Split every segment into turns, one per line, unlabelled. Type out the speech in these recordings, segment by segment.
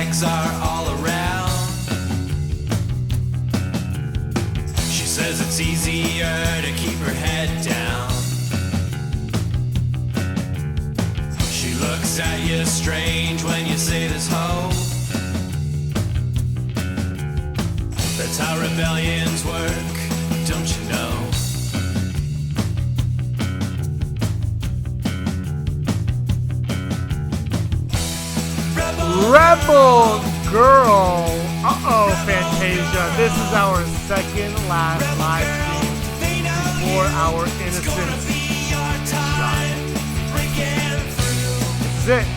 legs are all around. She says it's easier to keep her head down. She looks at you strange when you say this hope. That's how rebellions work, don't you know?
Rebel Girl. Uh-oh, Fantasia. This is our second last live stream before our Innocence shot. This is it.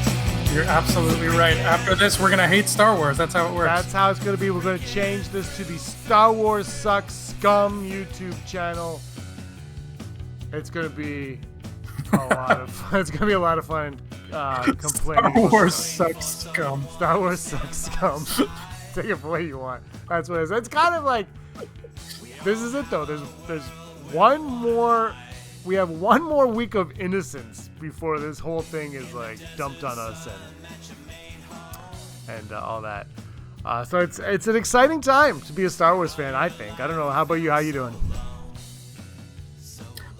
You're absolutely right. After this, we're going to hate Star Wars. That's how it works.
That's how it's going to be. We're going to change this to the Star Wars Sucks Scum YouTube channel. It's going to be a lot of fun. It's going to be a lot of fun complaining.
Star Wars Sucks Scum.
Star Wars Sucks Scum. Take it the way you want. That's what it is. It's kind of like, this is it though. There's one more. We have one more week of innocence before this whole thing is like dumped on us and all that. So it's an exciting time to be a Star Wars fan, I think. I don't know. How about you? How you doing?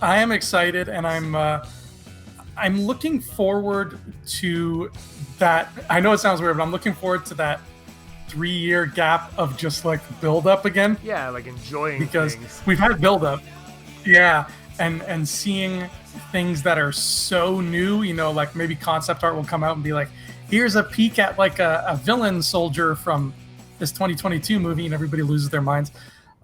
I am excited, and I'm looking forward to that. I know it sounds weird, but I'm looking forward to that 3-year gap of just like build up again.
Yeah, like enjoying
because
things.
We've had build up. Yeah. And seeing things that are so new, you know, like maybe concept art will come out and be like, here's a peek at like a villain soldier from this 2022 movie, and everybody loses their minds.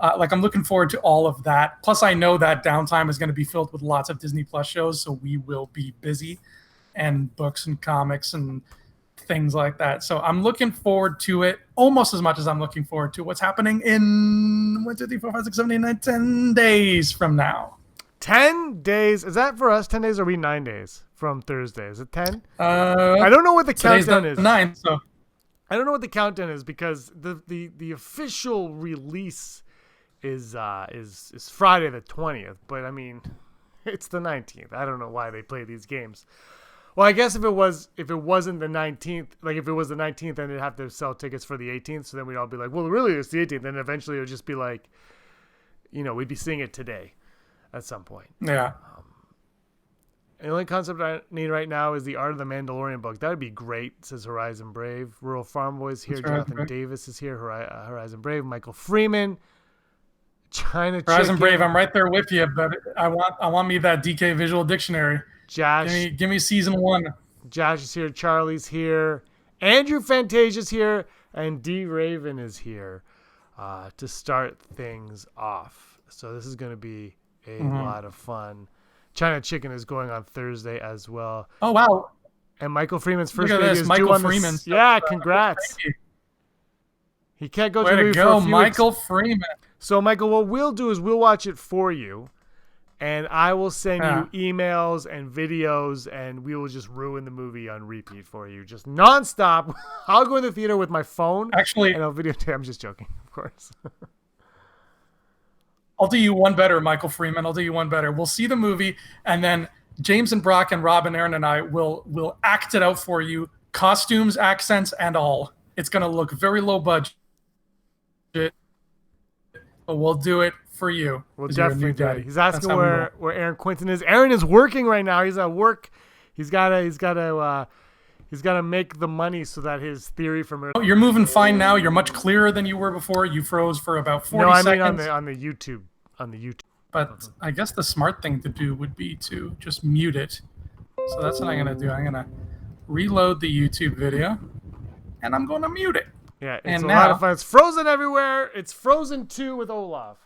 Like I'm looking forward to all of that. Plus, I know that downtime is going to be filled with lots of Disney Plus shows, so we will be busy, and books and comics and things like that. So I'm looking forward to it almost as much as I'm looking forward to what's happening in 1, 2, 3, 4, 5, 6, 7, 8, 9, 10 days from now.
10 days. Is that for us? 10 days or are we 9 days from Thursday? Is it 10? I don't know what the countdown is.
9, so
I don't know what the countdown is because the official release is Friday the 20th, but I mean it's the 19th. I don't know why they play these games. Well, I guess if it wasn't the 19th, like if it was the 19th, then they'd have to sell tickets for the 18th, so then we'd all be like, well, really it's the 18th, and eventually it would just be like, you know, we'd be seeing it today. At some point.
Yeah.
The only concept I need right now is the Art of the Mandalorian book. That would be great, says Horizon Brave. Rural Farm Boys here. Jonathan Davis is here. Horizon Brave. Michael Freeman. China
Horizon
Chicken.
Brave, I'm right there with you, but I want me that DK Visual Dictionary.
Josh.
Give me season 1.
Josh is here. Charlie's here. Andrew Fantasia's here. And D. Raven is here to start things off. So this is going to be a lot of fun. China Chicken is going on Thursday as well.
Oh wow!
And Michael Freeman's first
video is
Michael
Freeman.
Yeah, congrats. He can't go to the movie
go,
for a few
Michael
weeks.
Freeman.
So Michael, what we'll do is we'll watch it for you, and I will send you emails and videos, and we will just ruin the movie on repeat for you, just nonstop. I'll go in the theater with my phone,
actually,
and I'll videotape. I'm just joking, of course.
I'll do you one better, Michael Freeman. I'll do you one better. We'll see the movie, and then James and Brock and Rob and Aaron and I will act it out for you, costumes, accents, and all. It's going to look very low budget, but we'll do it for you.
We'll definitely do it. He's asking where Aaron Quinton is. Aaron is working right now. He's at work. He's gotta make the money so that his theory from earlier.
Oh, you're moving fine now. You're much clearer than you were before. You froze for about 40 seconds.
No, I mean on the YouTube.
But I guess the smart thing to do would be to just mute it. So that's what I'm going to do. I'm going to reload the YouTube video, and I'm going to mute it.
Yeah, it's a lot of fun. It's Frozen everywhere. It's Frozen 2 with Olaf.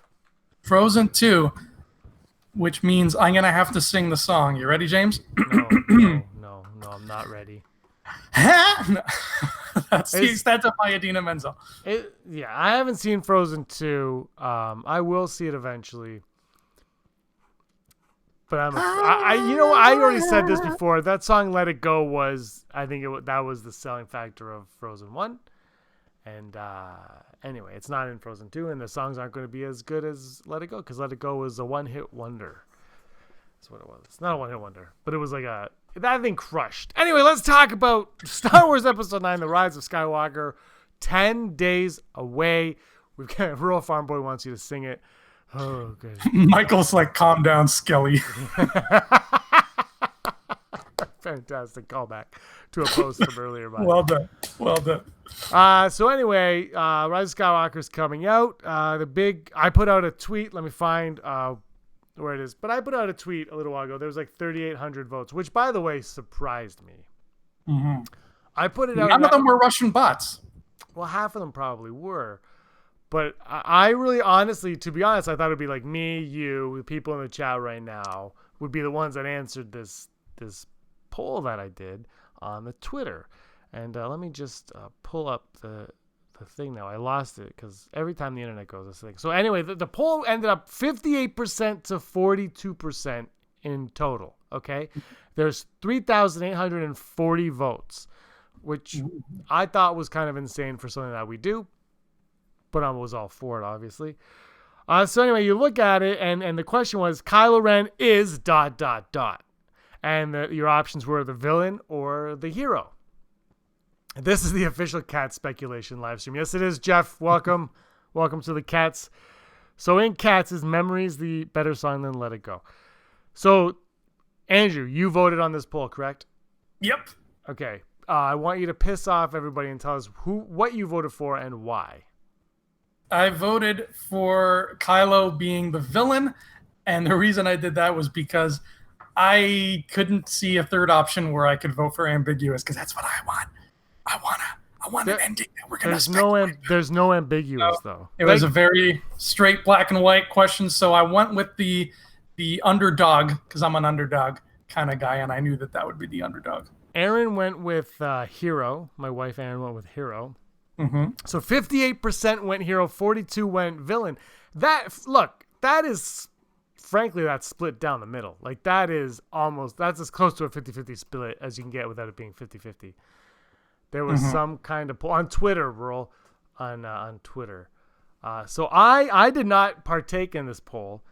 Frozen 2, which means I'm going to have to sing the song. You ready, James?
No, I'm not ready.
That's the extent of my Idina Menzel.
Yeah, I haven't seen Frozen 2. I will see it eventually. But I already said this before. That song "Let It Go" was, I think that was the selling factor of Frozen 1. And anyway, it's not in Frozen 2, and the songs aren't going to be as good as "Let It Go" because "Let It Go" was a one-hit wonder. That's what it was. It's not a one-hit wonder, but it was like that thing crushed. Anyway, let's talk about Star Wars Episode 9, The Rise of Skywalker. 10 days away. We've got Rural Farm Boy wants you to sing it. Oh, good.
Michael's like, calm down, Skelly.
Fantastic callback to a post from earlier.
Well done. Well done.
So anyway, Rise of Skywalker is coming out. I put out a tweet. Let me find where it is. But I put out a tweet a little while ago. There was like 3,800 votes, which, by the way, surprised me.
Mm-hmm.
I put it out.
None of them were Russian bots.
Well, half of them probably were. But I really, honestly, to be honest, I thought it would be like me, you, the people in the chat right now would be the ones that answered this poll that I did on the Twitter. And let me just pull up the thing now. I lost it because every time the internet goes, this thing. So anyway, the poll ended up 58% to 42% in total. Okay, there's 3,840 votes, which I thought was kind of insane for something that we do, but I was all for it, obviously. So anyway, you look at it, and the question was, Kylo Ren is ... And your options were the villain or the hero. This is the official Cat speculation live stream. Yes, it is, Jeff. Welcome. Welcome to the Cats. So in Cats, is Memories the better song than Let It Go? So, Andrew, you voted on this poll, correct?
Yep.
Okay. I want you to piss off everybody and tell us what you voted for and why.
I voted for Kylo being the villain, and the reason I did that was because I couldn't see a third option where I could vote for ambiguous, because that's what I want. I want an ending that we're gonna speculate.
There's no ambiguous though.
It was a very straight black and white question, so I went with the underdog because I'm an underdog kind of guy, and I knew that would be the underdog.
Aaron went with hero. My wife Aaron went with hero.
Mm-hmm.
So 58% went hero, 42% went villain. That is, frankly, that's split down the middle. Like that's as close to a 50-50 split as you can get without it being 50-50. There was some kind of poll on Twitter, Rural, on Twitter. So I did not partake in this poll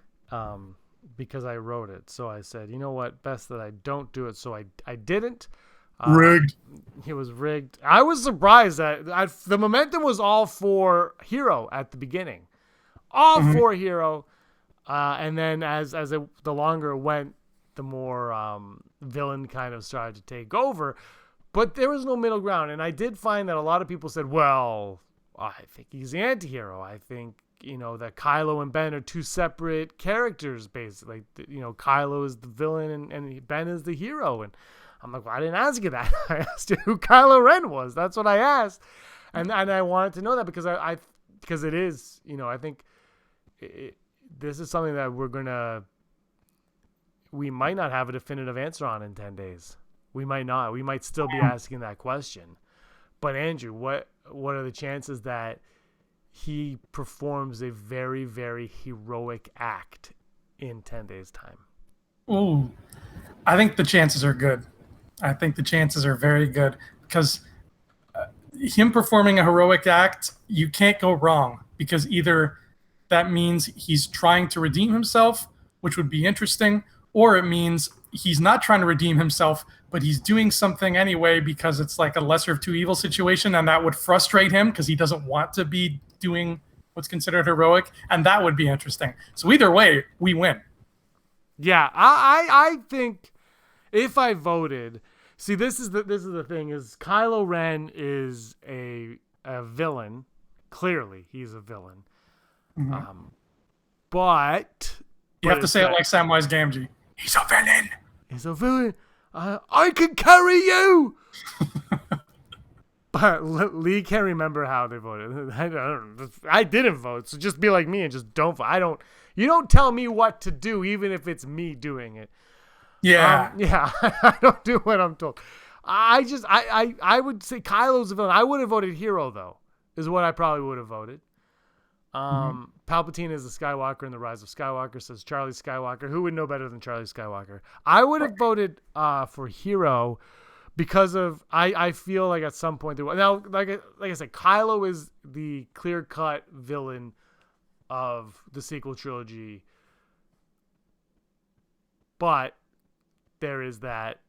because I wrote it. So I said, you know what, best that I don't do it. So I didn't.
Rigged.
It was rigged. I was surprised that the momentum was all for hero at the beginning, all for hero, and then as the longer it went, the more villain kind of started to take over. But there was no middle ground, and I did find that a lot of people said, "Well, I think he's the anti-hero. I think that Kylo and Ben are two separate characters, basically. Kylo is the villain and Ben is the hero." And I'm like, well, I didn't ask you that. I asked you who Kylo Ren was. That's what I asked. And I wanted to know that because because it is, I think this is something that we might not have a definitive answer on in 10 days. We might not. We might still be asking that question. But Andrew, what are the chances that he performs a very, very heroic act in 10 days' time?
Ooh, I think the chances are good. I think the chances are very good because him performing a heroic act, you can't go wrong because either that means he's trying to redeem himself, which would be interesting, or it means he's not trying to redeem himself, but he's doing something anyway because it's like a lesser of two evils situation, and that would frustrate him because he doesn't want to be doing what's considered heroic, and that would be interesting. So either way, we win.
Yeah, I think if I voted, see, this is the thing is Kylo Ren is a villain. Clearly, he's a villain.
Mm-hmm.
But
you have to say it like Samwise Gamgee. He's a villain.
He's a villain. I can carry you. But Lee can't remember how they voted. I didn't vote, so just be like me and just don't vote. You don't tell me what to do, even if it's me doing it.
Yeah.
I don't do what I'm told. I would say Kylo's a villain. I would have voted hero, though, is what I probably would have voted. Palpatine is the Skywalker in the Rise of Skywalker, says Charlie Skywalker. Who would know better than Charlie Skywalker? I would have voted for hero because of I feel like at some point now like I said, Kylo is the clear-cut villain of the sequel trilogy, but there is that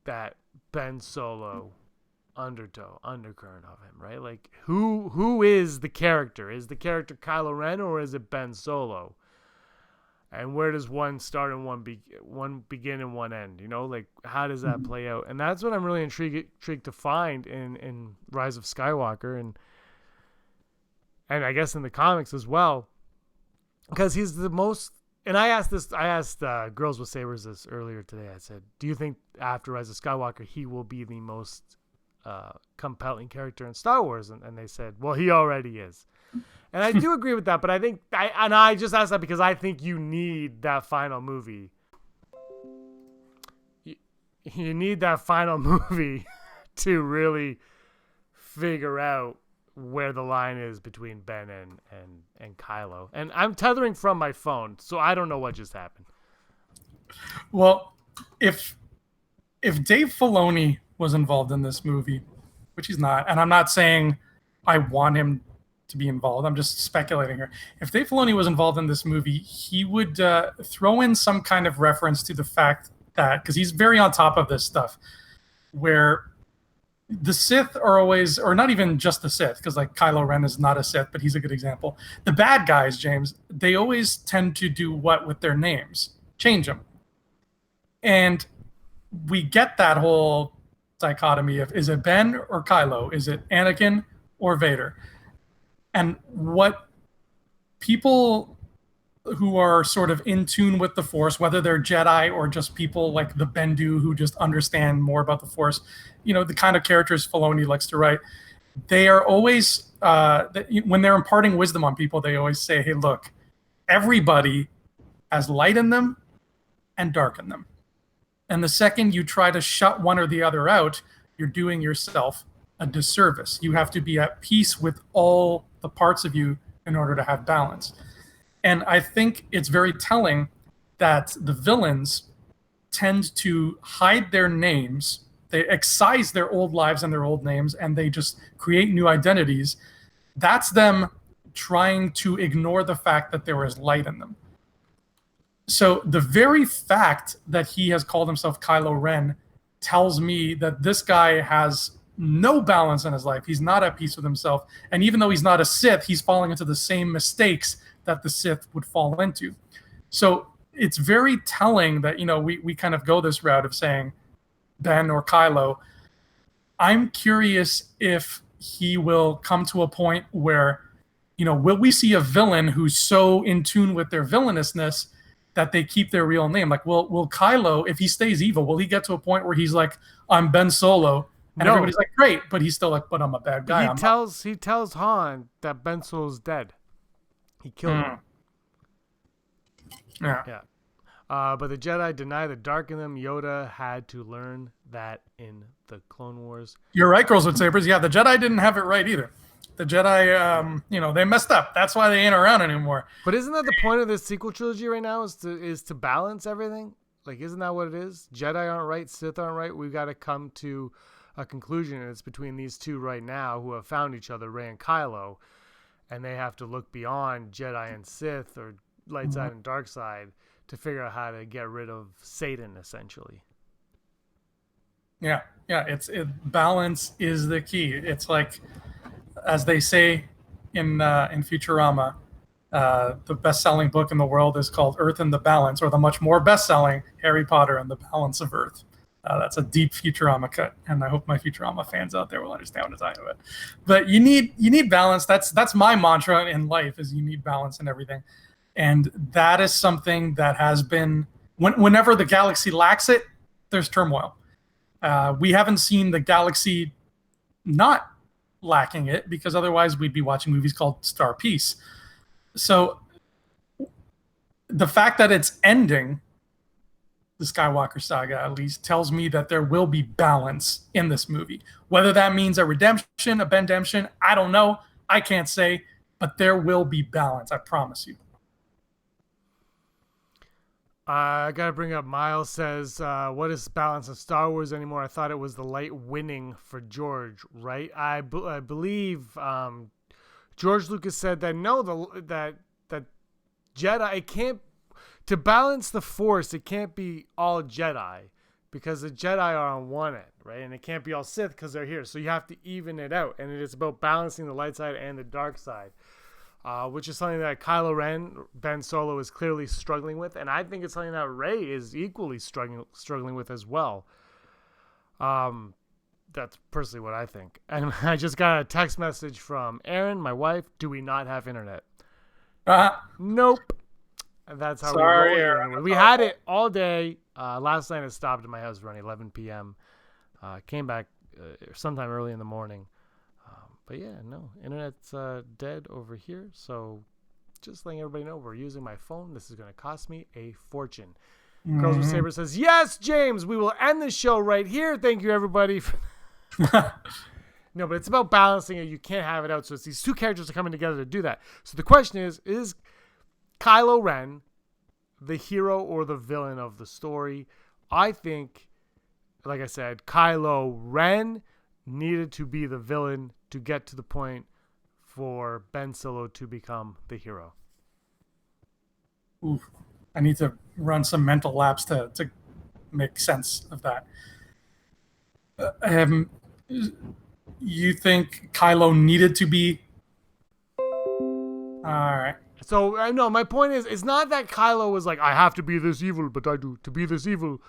that Ben Solo undercurrent of him, right? Like who is the character? Is the character Kylo Ren or is it Ben Solo? And where does one start and one begin and one end? You know, like how does that play out? And that's what I'm really intrigued to find in Rise of Skywalker and I guess in the comics as well, because he's the most. And I asked Girls with Sabers this earlier today. I said, do you think after Rise of Skywalker he will be the most compelling character in Star Wars? And they said, well, he already is. And I do agree with that, but I think I just asked that because I think you need that final movie. You need that final movie to really figure out where the line is between Ben and Kylo. And I'm tethering from my phone, so I don't know what just happened.
Well, if Dave Filoni was involved in this movie, which he's not, and I'm not saying I want him to be involved, I'm just speculating here. If Dave Filoni was involved in this movie, he would throw in some kind of reference to the fact that, because he's very on top of this stuff, where the Sith are always, or not even just the Sith, because like Kylo Ren is not a Sith, but he's a good example. The bad guys, James, they always tend to do what with their names? Change them. And we get that whole dichotomy of, is it Ben or Kylo? Is it Anakin or Vader? And what people who are sort of in tune with the Force, whether they're Jedi or just people like the Bendu who just understand more about the Force, you know, the kind of characters Filoni likes to write, they are always, when they're imparting wisdom on people, they always say, hey, look, everybody has light in them and dark in them. And the second you try to shut one or the other out, you're doing yourself a disservice. You have to be at peace with all the parts of you in order to have balance. And I think it's very telling that the villains tend to hide their names. They excise their old lives and their old names, and they just create new identities. That's them trying to ignore the fact that there is light in them. So the very fact that he has called himself Kylo Ren tells me that this guy has no balance in his life. He's not at peace with himself. And even though he's not a Sith, he's falling into the same mistakes that the Sith would fall into. So it's very telling that, you know, we kind of go this route of saying Ben or Kylo. I'm curious if he will come to a point where, you know, will we see a villain who's so in tune with their villainousness that they keep their real name? Like, will Kylo, if he stays evil, will he get to a point where he's like, I'm Ben Solo, and everybody's like, great, but he's still like, but I'm a bad guy.
He tells Han that Ben Solo's dead. He killed him. Yeah. But the Jedi deny the dark in them. Yoda had to learn that in the Clone Wars.
You're right, Girls with Sabers. Yeah, the Jedi didn't have it right either. The Jedi, you know, they messed up. That's why they ain't around anymore.
But isn't that the point of this sequel trilogy right now? Is to balance everything? Like, isn't that what it is? Jedi aren't right, Sith aren't right. We've got to come to a conclusion, and it's between these two right now who have found each other, Rey and Kylo, and they have to look beyond Jedi and Sith or light side and dark side to figure out how to get rid of Satan, essentially.
Yeah. Balance is the key. It's like, as they say in Futurama, the best-selling book in the world is called Earth and the Balance, or the much more best-selling Harry Potter and the Balance of Earth. That's a deep Futurama cut, and I hope my Futurama fans out there will understand what I'm talking about. But you need balance. That's my mantra in life, is you need balance in everything. And that is something that has been, whenever the galaxy lacks it, there's turmoil. We haven't seen the galaxy not lacking it, because otherwise we'd be watching movies called Star Peace. So the fact that it's ending, the Skywalker saga at least, tells me that there will be balance in this movie. Whether that means a redemption, a bendemption, I don't know. I can't say, but there will be balance. I promise you.
I got to bring up, Miles says, what is balance in Star Wars anymore? I thought it was the light winning for George, right? I believe George Lucas said that that Jedi, it can't, to balance the Force, it can't be all Jedi. because the Jedi are on one end, right? And it can't be all Sith because they're here. So you have to even it out. And it is about balancing the light side and the dark side, which is something that Kylo Ren, Ben Solo, is clearly struggling with. And I think it's something that Rey is equally struggling with as well. That's personally what I think. And I just got a text message from Erin, my wife. Do we not have internet? Nope. And that's how we roll here. We had it all day. Last night it stopped at my house around 11 p.m. Came back sometime early in the morning. But yeah, no, internet's dead over here. So just letting everybody know, we're using my phone. This is going to cost me a fortune. Girls with Saber says, yes, James, we will end the show right here. Thank you, everybody. No, but it's about balancing it. You can't have it out. So it's these two characters are coming together to do that. So the question is Kylo Ren the hero or the villain of the story? I think, like I said, Kylo Ren needed to be the villain to get to the point for Ben Solo to become the hero.
Ooh, I need to run some mental laps to make sense of that. You think Kylo needed to be? All right.
So I know my point is, it's not that Kylo was like, I have to be this evil, but I do to be this evil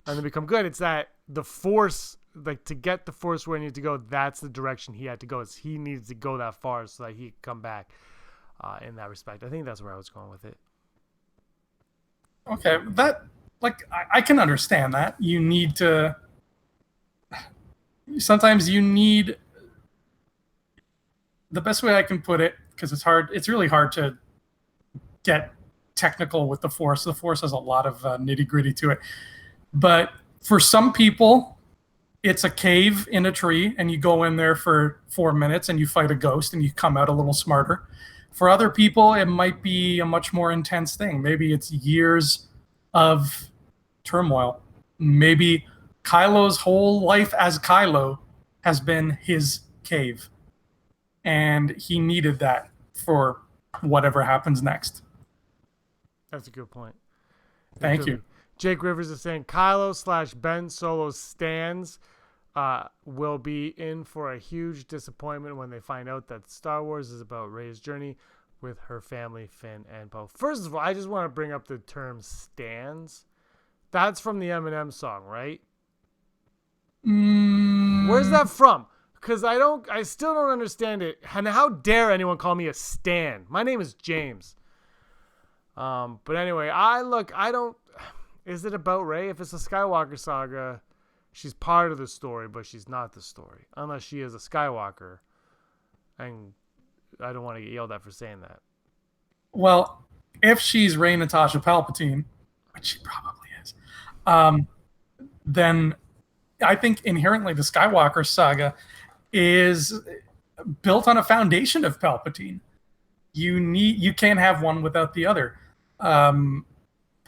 and then become good. It's that the Force, like to get the Force where it needed to go, that's the direction he had to go. Is he needed to go that far so that he could come back in that respect. I think that's where I was going with it.
Okay, that, like, I can understand that. You need to... Sometimes you need... The best way I can put it, because it's really hard to get technical with the Force. The Force has a lot of nitty-gritty to it. But for some people, it's a cave in a tree, and you go in there for 4 minutes, and you fight a ghost, and you come out a little smarter. For other people, it might be a much more intense thing. Maybe it's years of turmoil. Maybe Kylo's whole life as Kylo has been his cave. And he needed that for whatever happens next.
That's a good point.
Thank you.
Jake Rivers is saying Kylo/Ben Solo stans will be in for a huge disappointment when they find out that Star Wars is about Rey's journey with her family, Finn and Poe. First of all, I just want to bring up the term stans. That's from the Eminem song, right? Where's that from? Because I still don't understand it. And how dare anyone call me a stan? My name is James. But anyway, is it about Rey? If it's a Skywalker saga, she's part of the story, but she's not the story. Unless she is a Skywalker. And I don't want to get yelled at for saying that.
Well, if she's Rey Natasha Palpatine, which she probably is, then I think inherently the Skywalker saga is built on a foundation of Palpatine. You can't have one without the other.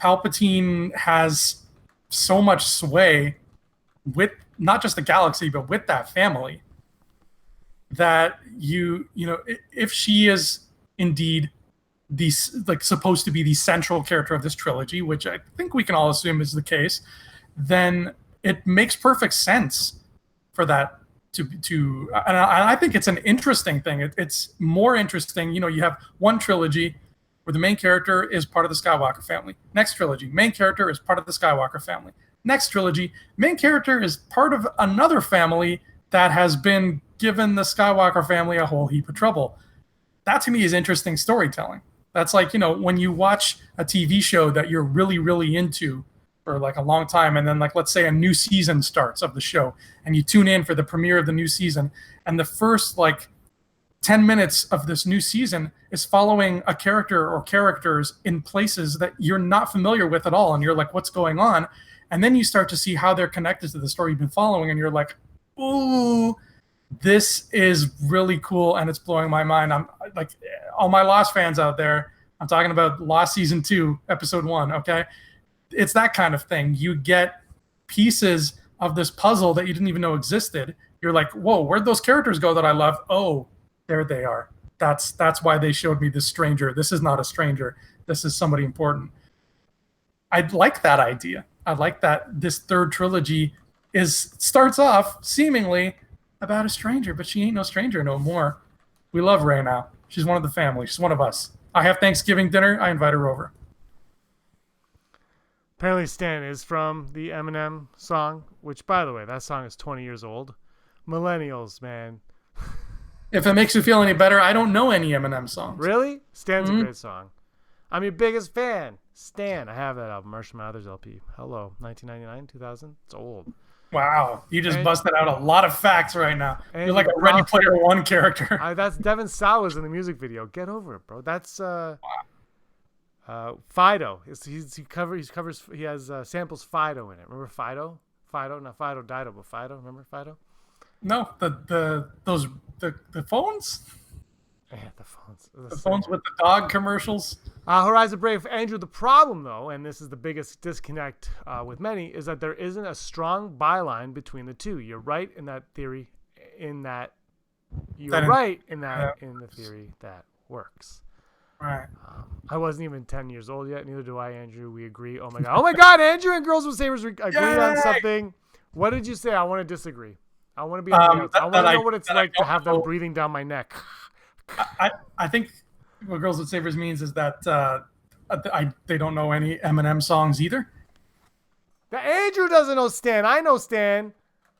Palpatine has so much sway with not just the galaxy, but with that family, that if she is indeed supposed to be the central character of this trilogy, which I think we can all assume is the case, then it makes perfect sense for that to and I think it's an interesting thing. It's more interesting. You have one trilogy where the main character is part of the Skywalker family. Next trilogy, main character is part of the Skywalker family. Next trilogy, main character is part of another family that has been given the Skywalker family a whole heap of trouble. That to me is interesting storytelling. That's like, when you watch a TV show that you're really, really into for like a long time, and then like, let's say a new season starts of the show, and you tune in for the premiere of the new season, and the first like 10 minutes of this new season is following a character or characters in places that you're not familiar with at all, and you're like, what's going on? And then you start to see how they're connected to the story you've been following, and you're like, ooh, this is really cool, and it's blowing my mind. I'm like, all my Lost fans out there, I'm talking about Lost Season 2, Episode 1, okay? It's that kind of thing. You get pieces of this puzzle that you didn't even know existed. You're like, whoa, where'd those characters go that I love? Oh, there they are. That's why they showed me this stranger. This is not a stranger. This is somebody important. I like that idea. I like that this third trilogy starts off seemingly about a stranger, but she ain't no stranger no more. We love Rey now. She's one of the family. She's one of us. I have Thanksgiving dinner. I invite her over.
Apparently, Stan is from the Eminem song, which, by the way, that song is 20 years old. Millennials, man.
If it makes you feel any better, I don't know any Eminem songs.
Really? Stan's a great song. I'm your biggest fan. Stan. I have that album, Marshall Mathers LP. Hello, 1999, 2000. It's old.
Wow, you just busted out a lot of facts right now. You're like a Ready Player One character.
That's Devin Sawa was in the music video. Get over it, bro. That's Fido. He has samples Fido in it. Remember Fido? Fido, not Fido Dido, but Fido. Remember Fido?
No, the phones.
Yeah, the phones.
The phones with the dog commercials.
Horizon Brave, Andrew. The problem, though, and this is the biggest disconnect with many, is that there isn't a strong byline between the two. You're right in that theory. In that in the theory that works.
Right.
I wasn't even 10 years old yet. Neither do I, Andrew. We agree. Oh my god, Andrew and Girls with Sabers agree on something. What did you say? I want to disagree. I want to be on the outside. I want to know what it's like to have them breathing down my neck.
I think what Girls with Sabers means is that they don't know any Eminem songs either.
Andrew doesn't know Stan. I know Stan.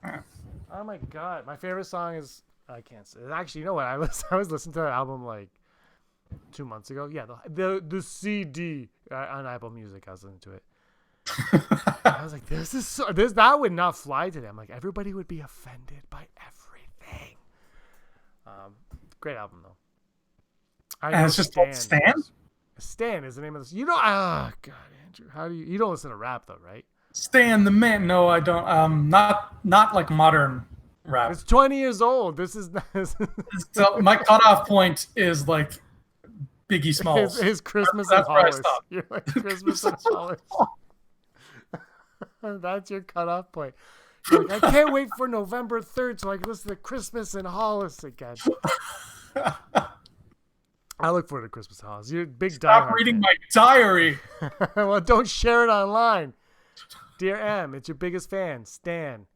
Oh my god, my favorite song is I can't say. Actually, you know what? I was listening to that album like 2 months ago. Yeah, the CD on Apple Music. I was listening to it. I was like, that would not fly today. I'm like, everybody would be offended by everything. Great album though.
And it's just called Stan?
Stan is the name of this. You know, God, Andrew, you don't listen to rap though, right?
Stan the man. No, I don't. Not like modern rap.
It's 20 years old. This is
so my cutoff point is like Biggie Smalls.
His Christmas
that's
and
where I
Hollis.
stop.
You're like Christmas and Hollis. That's your cutoff point. You're like, I can't wait for November 3rd so I can listen to Christmas and Hollis again. I look forward to Christmas and Hollis. You're a big diehard.
Stop reading my diary.
Well, don't share it online. Dear M, it's your biggest fan, Stan.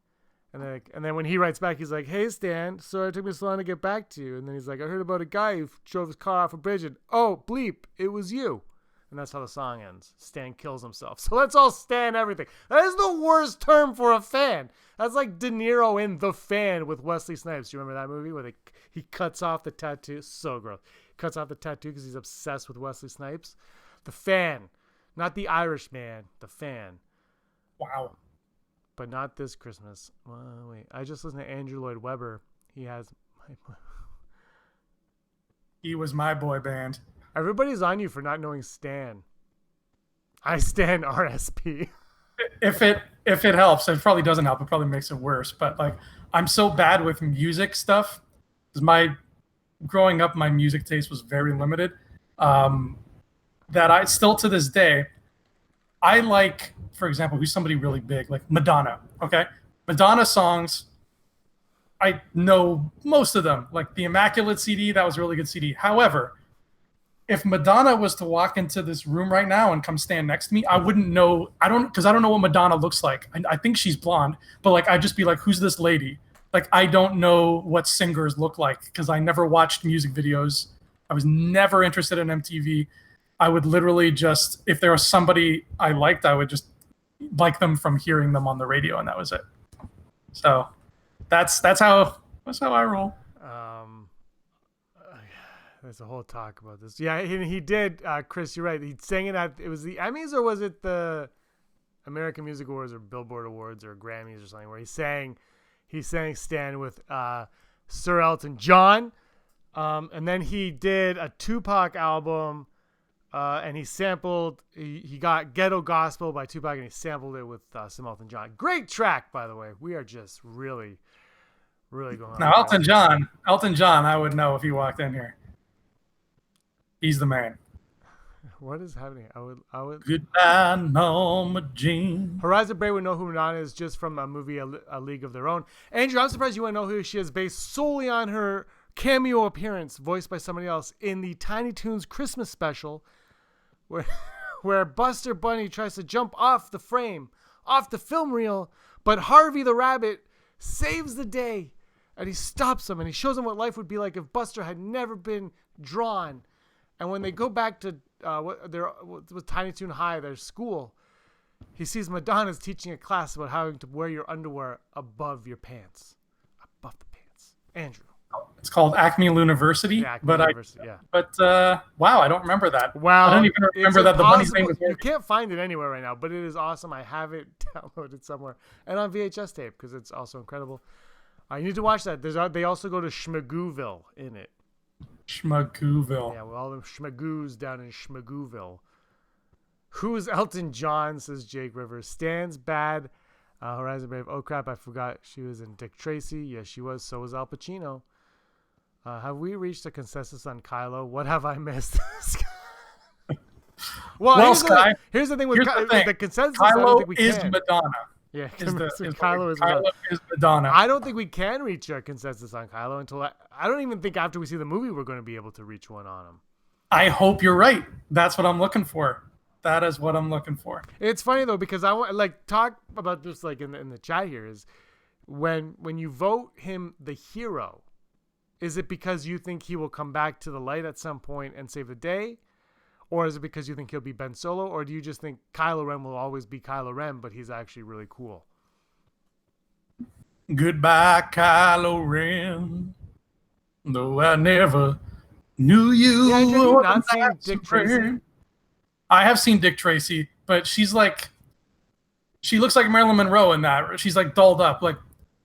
And then when he writes back, he's like, hey, Stan, sorry it took me so long to get back to you. And then he's like, I heard about a guy who drove his car off a bridge. And, oh, bleep, it was you. And that's how the song ends. Stan kills himself. So let's all Stan everything. That is the worst term for a fan. That's like De Niro in The Fan with Wesley Snipes. Do you remember that movie where he cuts off the tattoo? So gross. Cuts off the tattoo because he's obsessed with Wesley Snipes. The Fan. Not the Irish man. The Fan.
Wow.
But not this Christmas. Well, wait. I just listened to Andrew Lloyd Webber. He
was my boy band.
Everybody's on you for not knowing Stan. I stan RSP.
If it helps, it probably doesn't help. It probably makes it worse. But like, I'm so bad with music stuff because growing up, my music taste was very limited. That I still to this day, I like, for example, who's somebody really big, like Madonna. Okay, Madonna songs. I know most of them. Like the Immaculate CD, that was a really good CD. However, if Madonna was to walk into this room right now and come stand next to me, I wouldn't know. Because I don't know what Madonna looks like. I think she's blonde, but like I'd just be like, "Who's this lady?" Like I don't know what singers look like because I never watched music videos. I was never interested in MTV. I would literally just, if there was somebody I liked, I would just like them from hearing them on the radio, and that was it. So that's how I roll.
There's a whole talk about this. Yeah, he did. Chris, you're right. He sang it at, it was the Emmys or was it the American Music Awards or Billboard Awards or Grammys or something where he sang Stan with Sir Elton John. And then he did a Tupac album and he got Ghetto Gospel by Tupac and he sampled it with some Elton John. Great track, by the way. We are just really going on.
Now, Elton John, I would know if he walked in here. He's the man.
What is happening? I would.
Goodbye, Norma Jean.
Horizon Bray would know who Madonna is just from a movie, A League of Their Own. Andrew, I'm surprised you wouldn't know who she is based solely on her cameo appearance, voiced by somebody else, in the Tiny Toons Christmas special, where Buster Bunny tries to jump off the frame off the film reel, but Harvey the Rabbit saves the day, and he stops him, and he shows him what life would be like if Buster had never been drawn. And when they go back to with Tiny Toon High, their school, he sees Madonna's teaching a class about how to wear your underwear above your pants. Above the pants. Andrew.
It's called Acme University.
Yeah, University, yeah.
But wow, I don't remember that.
Well,
I don't even remember that the bunny's name was.
You can't find it anywhere right now, but it is awesome. I have it downloaded somewhere and on VHS tape because it's also incredible. You need to watch that. They also go to Schmagooville in it.
Schmagooville.
Yeah, well, all the Schmagoos down in Schmagooville. Who's Elton John, says Jake Rivers. Stan's bad. Horizon Brave. Oh, crap, I forgot she was in Dick Tracy. Yes, she was. So was Al Pacino. Have we reached a consensus on Kylo? What have I missed?
Well, Sky,
here's the thing with the consensus.
Kylo
I don't think we
is
can.
Madonna.
Yeah,
Kylo is Madonna.
I don't think we can reach a consensus on Kylo until I don't even think after we see the movie we're going to be able to reach one on him.
I hope you're right. That's what I'm looking for. That is what I'm looking for.
It's funny though because I want talk about this in the chat here is when you vote him the hero, is it because you think he will come back to the light at some point and save the day? Or is it because you think he'll be Ben Solo? Or do you just think Kylo Ren will always be Kylo Ren, but he's actually really cool?
Goodbye, Kylo Ren. Though I never knew you.
Yeah, have you not seen Dick Tracy?
I have seen Dick Tracy, but she looks like Marilyn Monroe in that. She's like dolled up. Like,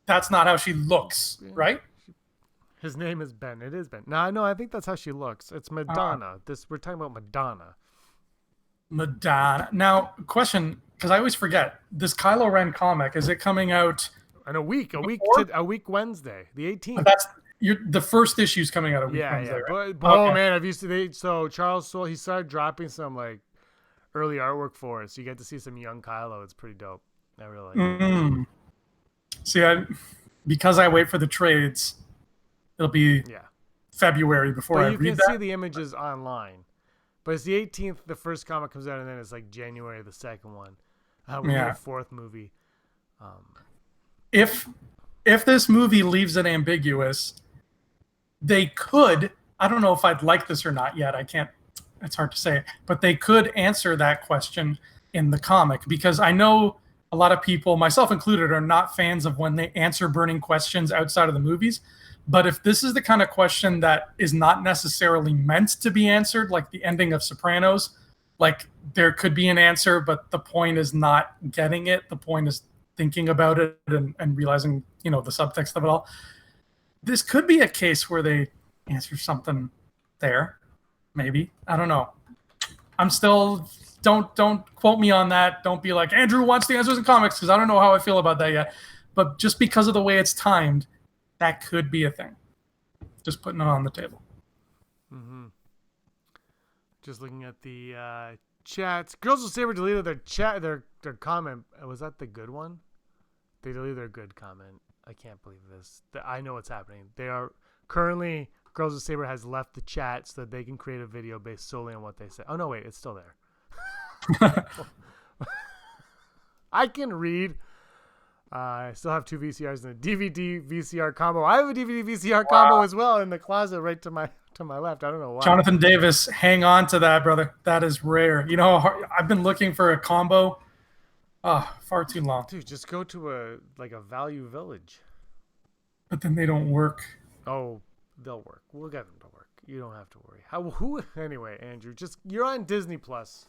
that's not how she looks, right?
His name is Ben. It is Ben. No, I think that's how she looks. It's Madonna. We're talking about Madonna.
Madonna. Now, question, because I always forget. This Kylo Ren comic, is it coming out
in a week Wednesday, the 18th?
That's the first issue's coming out a week Wednesday, right?
But, okay. Oh man, I've used to. So Charles Soule, he started dropping some early artwork for us. So you get to see some young Kylo. It's pretty dope. I really like it.
See, because I wait for the trades. It'll be February before I read that.
You can see the images online. But it's the 18th, the first comic comes out, and then it's January, the second one. We get a fourth movie.
If this movie leaves it ambiguous, they could, I don't know if I'd like this or not yet. I can't, it's hard to say. But they could answer that question in the comic. Because I know a lot of people, myself included, are not fans of when they answer burning questions outside of the movies. But if this is the kind of question that is not necessarily meant to be answered, like the ending of Sopranos, there could be an answer, but the point is not getting it. The point is thinking about it and realizing, the subtext of it all. This could be a case where they answer something there, maybe. I don't know. I'm still, don't quote me on that. Don't be like, Andrew wants the answers in comics, because I don't know how I feel about that yet. But just because of the way it's timed, that could be a thing. Just putting it on the table.
Mm-hmm. Just looking at the chats. Girls with Saber deleted their comment. Was that the good one? They deleted their good comment. I can't believe this. I know what's happening. They are currently, Girls with Saber has left the chat so that they can create a video based solely on what they say. Oh, no, wait. It's still there. I can read. I still have 2 VCRs and a DVD VCR combo. I have a DVD VCR combo as well in the closet right to my left. I don't know why.
Jonathan Davis, hang on to that, brother. That is rare. I've been looking for a combo far too long.
Dude, just go to a Value Village.
But then they don't work.
Oh, they'll work. We'll get them to work. You don't have to worry. Anyway, Andrew, you're on Disney Plus.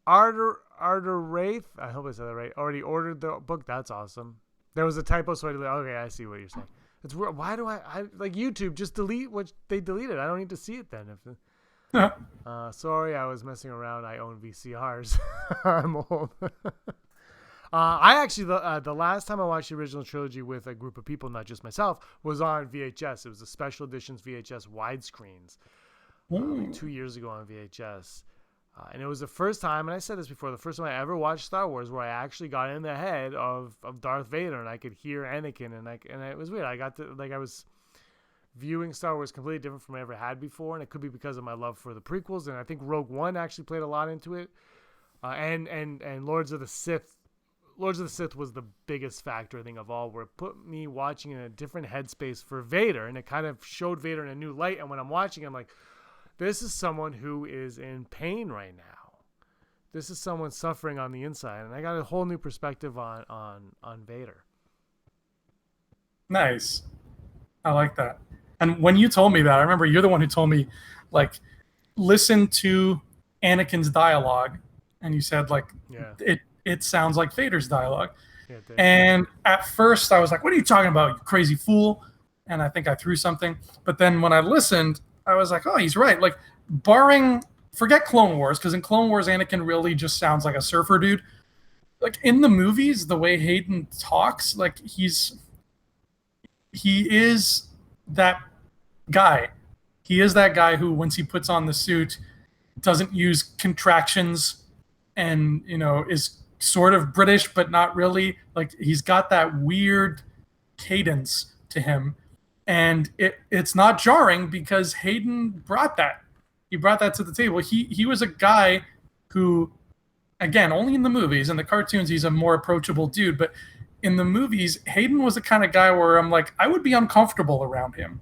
Arder Wraith, I hope I said that right, already ordered the book. That's awesome. There was a typo, so okay, I see what you're saying. It's weird. Why do I YouTube, just delete what they deleted. I don't need to see it then. Sorry, I was messing around. I own VCRs. I'm old. I actually, the last time I watched the original trilogy with a group of people, not just myself, was on VHS. It was the special editions VHS widescreens 2 years ago on VHS. And it was the first time, and I said this before, the first time I ever watched Star Wars where I actually got in the head of Darth Vader and I could hear Anakin and it was weird. I got to I was viewing Star Wars completely different from what I ever had before, and it could be because of my love for the prequels, and I think Rogue One actually played a lot into it. And Lords of the Sith. Lords of the Sith was the biggest factor, I think, of all, where it put me watching in a different headspace for Vader, and it kind of showed Vader in a new light. And when I'm watching, I'm like, this is someone who is in pain right now. This is someone suffering on the inside, and I got a whole new perspective on Vader.
Nice. I like that. And when you told me that, I remember you're the one who told me, like, listen to Anakin's dialogue, and you said, like, it sounds like Vader's dialogue. Yeah, and at first I was like, what are you talking about, you crazy fool? And I think I threw something. But then when I listened, I was like, oh, he's right. Like, forget Clone Wars, because in Clone Wars, Anakin really just sounds like a surfer dude. Like, in the movies, the way Hayden talks, like, he is that guy. He is that guy who, once he puts on the suit, doesn't use contractions and, is sort of British, but not really. Like, he's got that weird cadence to him. And it's not jarring because Hayden brought that. He brought that to the table. He was a guy who, again, only in the movies. In the cartoons, he's a more approachable dude. But in the movies, Hayden was the kind of guy where I'm like, I would be uncomfortable around him.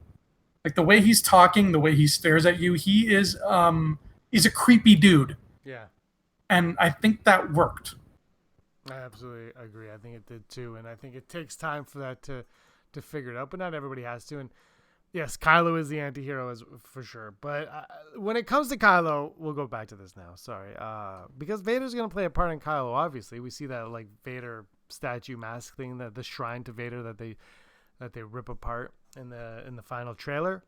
Like, the way he's talking, the way he stares at you, he's a creepy dude.
Yeah. And
I think that worked.
I absolutely agree. I think it did too. And I think it takes time for that to figure it out, but not everybody has to. And yes, Kylo is the anti-hero, for sure. But when it comes to Kylo, we'll go back to this now. Sorry. Because Vader's going to play a part in Kylo, obviously. We see that, like, Vader statue mask thing, the shrine to Vader that they rip apart in the final trailer.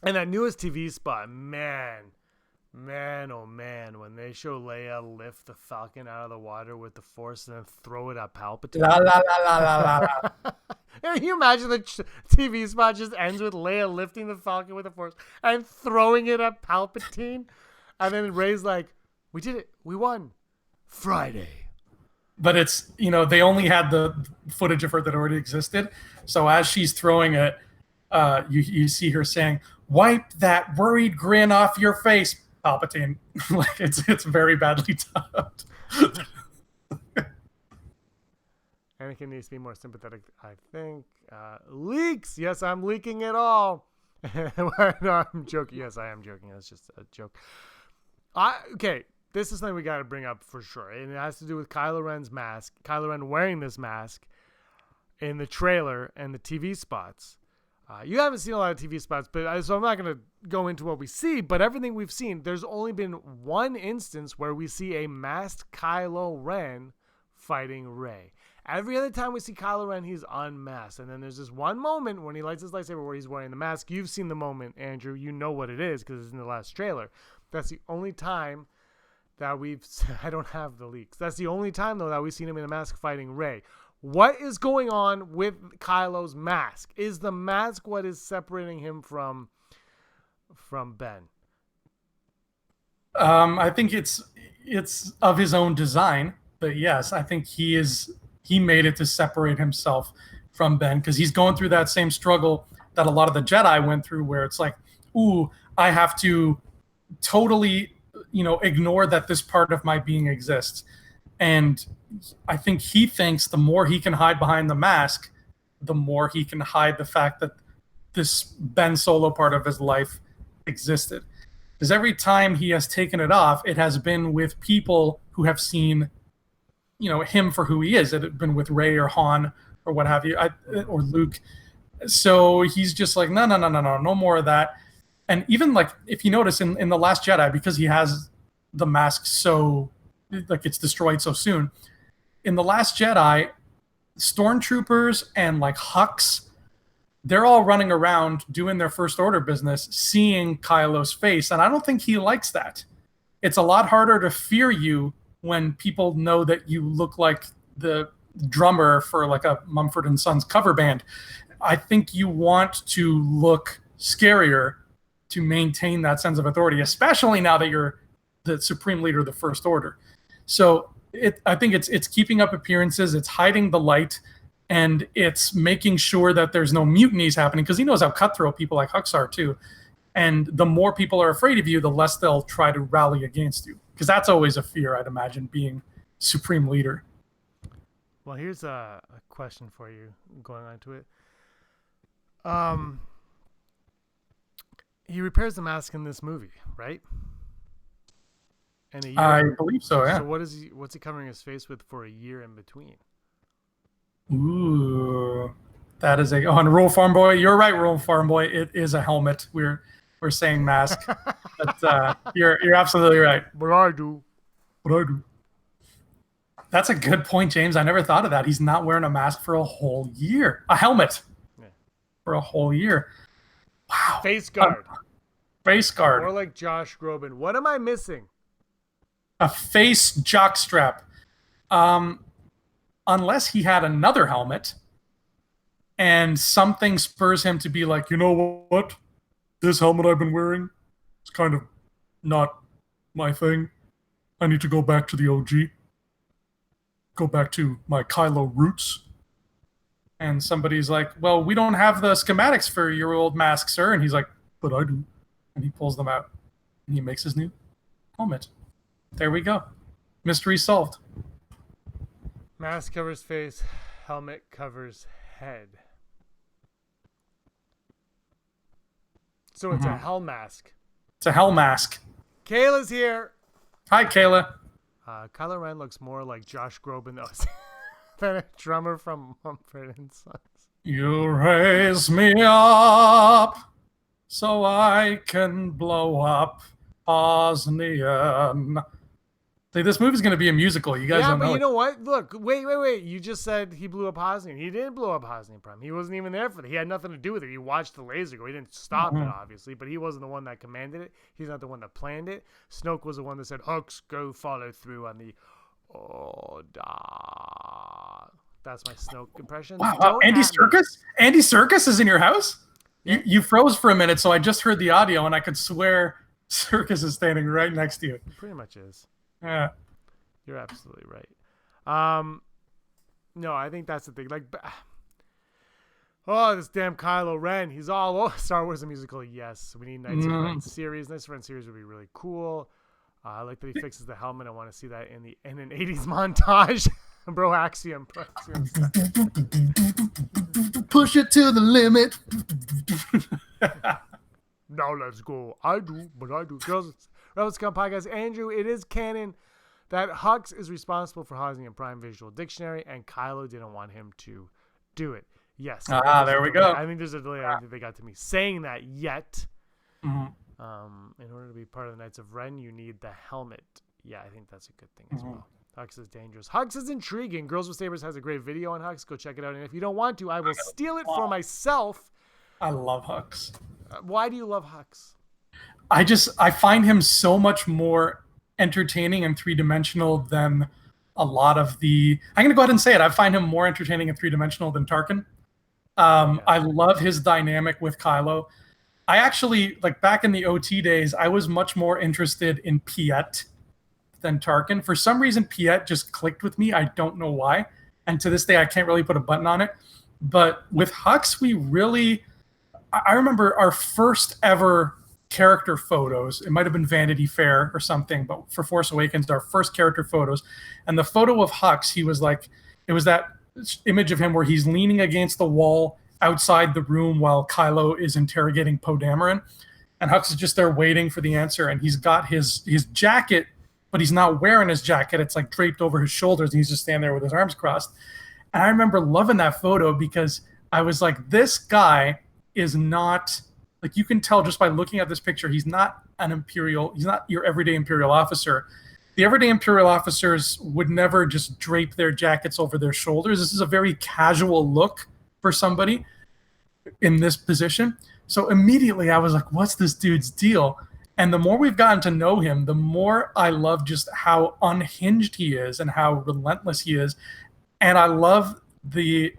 And that newest TV spot, man, oh man, when they show Leia lift the Falcon out of the water with the Force and then throw it at Palpatine.
La la la la la la.
Can you imagine the TV spot just ends with Leia lifting the Falcon with the Force and throwing it at Palpatine? And then Rey's like, we did it. We won. Friday.
But it's, they only had the footage of her that already existed. So as she's throwing it, you see her saying, wipe that worried grin off your face, Palpatine. Like, it's very badly dubbed.
Anakin needs to be more sympathetic, I think. Leaks! Yes, I'm leaking it all. No, I'm joking. Yes, I am joking. That's just a joke. Okay, this is something we got to bring up for sure. And it has to do with Kylo Ren's mask. Kylo Ren wearing this mask in the trailer and the TV spots. You haven't seen a lot of TV spots, so I'm not going to go into what we see. But everything we've seen, there's only been one instance where we see a masked Kylo Ren fighting Rey. Every other time we see Kylo Ren, he's unmasked. And then there's this one moment when he lights his lightsaber where he's wearing the mask. You've seen the moment, Andrew. You know what it is because it's in the last trailer. That's the only time that I don't have the leaks. That's the only time, though, that we've seen him in a mask fighting Rey. What is going on with Kylo's mask? Is the mask what is separating him from Ben?
I think it's of his own design, but yes, I think he made it to separate himself from Ben because he's going through that same struggle that a lot of the Jedi went through, where it's like, ooh, I have to totally, ignore that this part of my being exists. And I think he thinks the more he can hide behind the mask, the more he can hide the fact that this Ben Solo part of his life existed. Because every time he has taken it off, it has been with people who have seen, him for who he is. It had been with Rey or Han or what have you, or Luke. So he's just like, no more of that. And even, like, if you notice in The Last Jedi, because he has the mask so, like, it's destroyed so soon, in The Last Jedi, stormtroopers and, like, Hux, they're all running around doing their First Order business, seeing Kylo's face, and I don't think he likes that. It's a lot harder to fear you when people know that you look like the drummer for, like, a Mumford & Sons cover band. I think you want to look scarier to maintain that sense of authority, especially now that you're the supreme leader of the First Order. So I think it's keeping up appearances, it's hiding the light, and it's making sure that there's no mutinies happening, because he knows how cutthroat people like Hux are too. And the more people are afraid of you, the less they'll try to rally against you. because that's always a fear, I'd imagine, being supreme leader.
Well, here's a question for you going on to it. He repairs the mask in this movie, right? And
I believe so, yeah.
So what's he covering his face with for a year in between?
Ooh, that is on Roll Farm Boy. You're right, Roll Farm Boy. It is a helmet. We're saying mask, but you're absolutely right.
But I do.
That's a good point, James. I never thought of that. He's not wearing a mask for a whole year. A helmet for a whole year. Wow.
Face guard.
Face guard.
More like Josh Groban. What am I missing?
A face jockstrap. Unless he had another helmet and something spurs him to be like, you know what? This helmet I've been wearing is kind of not my thing. I need to go back to the OG. Go back to my Kylo roots. And somebody's like, well, we don't have the schematics for your old mask, sir. And he's like, but I do. And he pulls them out. And he makes his new helmet. There we go. Mystery solved.
Mask covers face, helmet covers head. So it's a hell mask.
It's a hell mask.
Kayla's here.
Hi, Kayla.
Kylo Ren looks more like Josh Groban than a drummer from Mumford and Sons.
You raise me up so I can blow up Bosnian. This movie's going to be a musical. You guys don't know.
Yeah, but you know what? Look, wait. You just said he blew up Hosnian. He didn't blow up Hosnian Prime. He wasn't even there for it. He had nothing to do with it. He watched the laser go. He didn't stop it, obviously, but he wasn't the one that commanded it. He's not the one that planned it. Snoke was the one that said, Hux, go follow through on the order. That's my Snoke impression.
Wow. Andy Serkis? Andy Serkis is in your house? Yeah. You froze for a minute, so I just heard the audio, and I could swear Serkis is standing right next to you.
He pretty much is.
Yeah,
you're absolutely right. No, I think that's the thing. Like, this damn Kylo Ren. He's all over Star Wars the musical. Yes, we need Knights of Ren series. Knights of Ren series would be really cool. I like that he fixes the helmet. I want to see that in an 80s montage. Bro, Axiom.
Push it to the limit.
Now let's go. I do. Girls, Rebel Scum Podcast. Andrew, it is canon that Hux is responsible for Hosnian Prime Visual Dictionary, and Kylo didn't want him to do it. Yes.
There we go.
I think there's a delay. I don't think they got to me saying that yet.
Mm-hmm.
In order to be part of the Knights of Ren, you need the helmet. Yeah, I think that's a good thing as well. Hux is dangerous. Hux is intriguing. Girls with Sabers has a great video on Hux. Go check it out. And if you don't want to, I will steal it for myself.
I love Hux.
Why do you love Hux?
I find him so much more entertaining and three-dimensional than a lot of the... I'm going to go ahead and say it. I find him more entertaining and three-dimensional than Tarkin. I love his dynamic with Kylo. I actually, back in the OT days, I was much more interested in Piet than Tarkin. For some reason, Piet just clicked with me. I don't know why. And to this day, I can't really put a button on it. But with Hux, we really... I remember our first ever character photos. It might have been Vanity Fair or something, but for Force Awakens, our first character photos. And the photo of Hux, he was like, it was that image of him where he's leaning against the wall outside the room while Kylo is interrogating Poe Dameron. And Hux is just there waiting for the answer. And he's got his jacket, but he's not wearing his jacket. It's draped over his shoulders. And he's just standing there with his arms crossed. And I remember loving that photo because I was like, this guy is not, you can tell just by looking at this picture, he's not your everyday Imperial officer. The everyday Imperial officers would never just drape their jackets over their shoulders. This is a very casual look for somebody in this position. So immediately I was like, what's this dude's deal? And the more we've gotten to know him, the more I love just how unhinged he is and how relentless he is. And I love the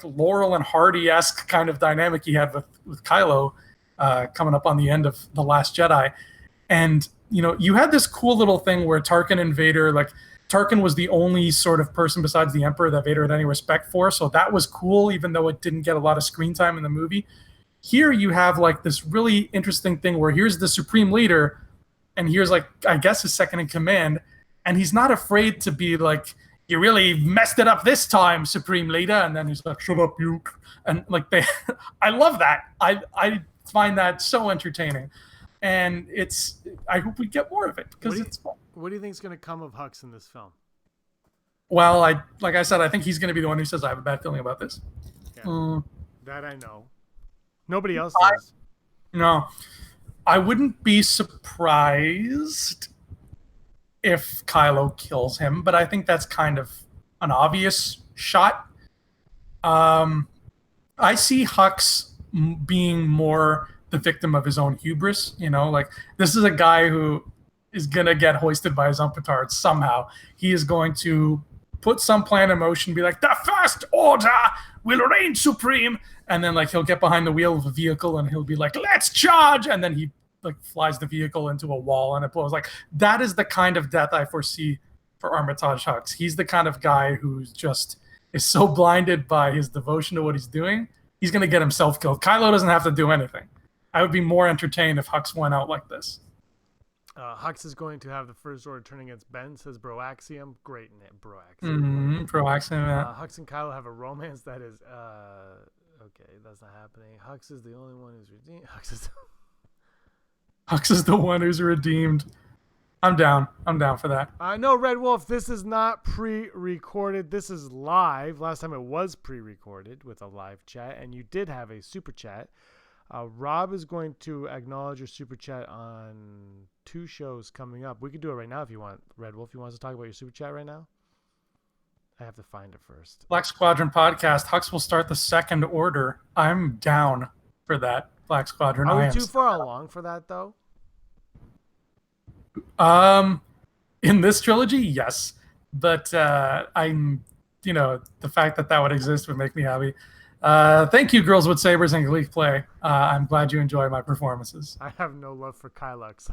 Laurel and Hardy-esque kind of dynamic he had with Kylo coming up on the end of The Last Jedi. And, you had this cool little thing where Tarkin and Vader, Tarkin was the only sort of person besides the Emperor that Vader had any respect for. So that was cool, even though it didn't get a lot of screen time in the movie. Here you have this really interesting thing where here's the Supreme Leader, and here's like, I guess, his second in command, and he's not afraid to be like, you really messed it up this time, Supreme Leader. And then he's like, shut up, you. And like I love that. I find that so entertaining. And I hope we get more of it because it's fun.
What do you think is going to come of Hux in this film?
Well, like I said, I think he's going to be the one who says, I have a bad feeling about this.
Yeah, that I know. Nobody else does.
No. I wouldn't be surprised if Kylo kills him, but I think that's kind of an obvious shot. I see Hux being more the victim of his own hubris. Like, this is a guy who is going to get hoisted by his own petard somehow. He is going to put some plan in motion, be like, the First Order will reign supreme. And then like he'll get behind the wheel of a vehicle and he'll be like, let's charge. And then he like flies the vehicle into a wall and it blows. Like, that is the kind of death I foresee for Armitage Hux. He's the kind of guy who's just is so blinded by his devotion to what he's doing, he's going to get himself killed. Kylo doesn't have to do anything. I would be more entertained if Hux went out like this.
Hux is going to have the First Order turn against Ben, says Broaxium. Great name, Broaxium.
Broaxium, yeah.
Hux and Kylo have a romance that is... okay, that's not happening. Hux is the only one who's redeemed.
Hux is the one who's redeemed. I'm down for that.
No, Red Wolf, this is not pre-recorded. This is live. Last time it was pre-recorded with a live chat, and you did have a super chat. Rob is going to acknowledge your super chat on 2 shows coming up. We could do it right now if you want, Red Wolf. You want us to talk about your super chat right now? I have to find it first.
Black Squadron podcast. Hux will start the Second Order. I'm down for that, Black Squadron.
Are we too far along for that, though?
In this trilogy, yes. But I'm, the fact that would exist would make me happy. Thank you, Girls with Sabers and Gleek Play. I'm glad you enjoy my performances.
I have no love for Kylux.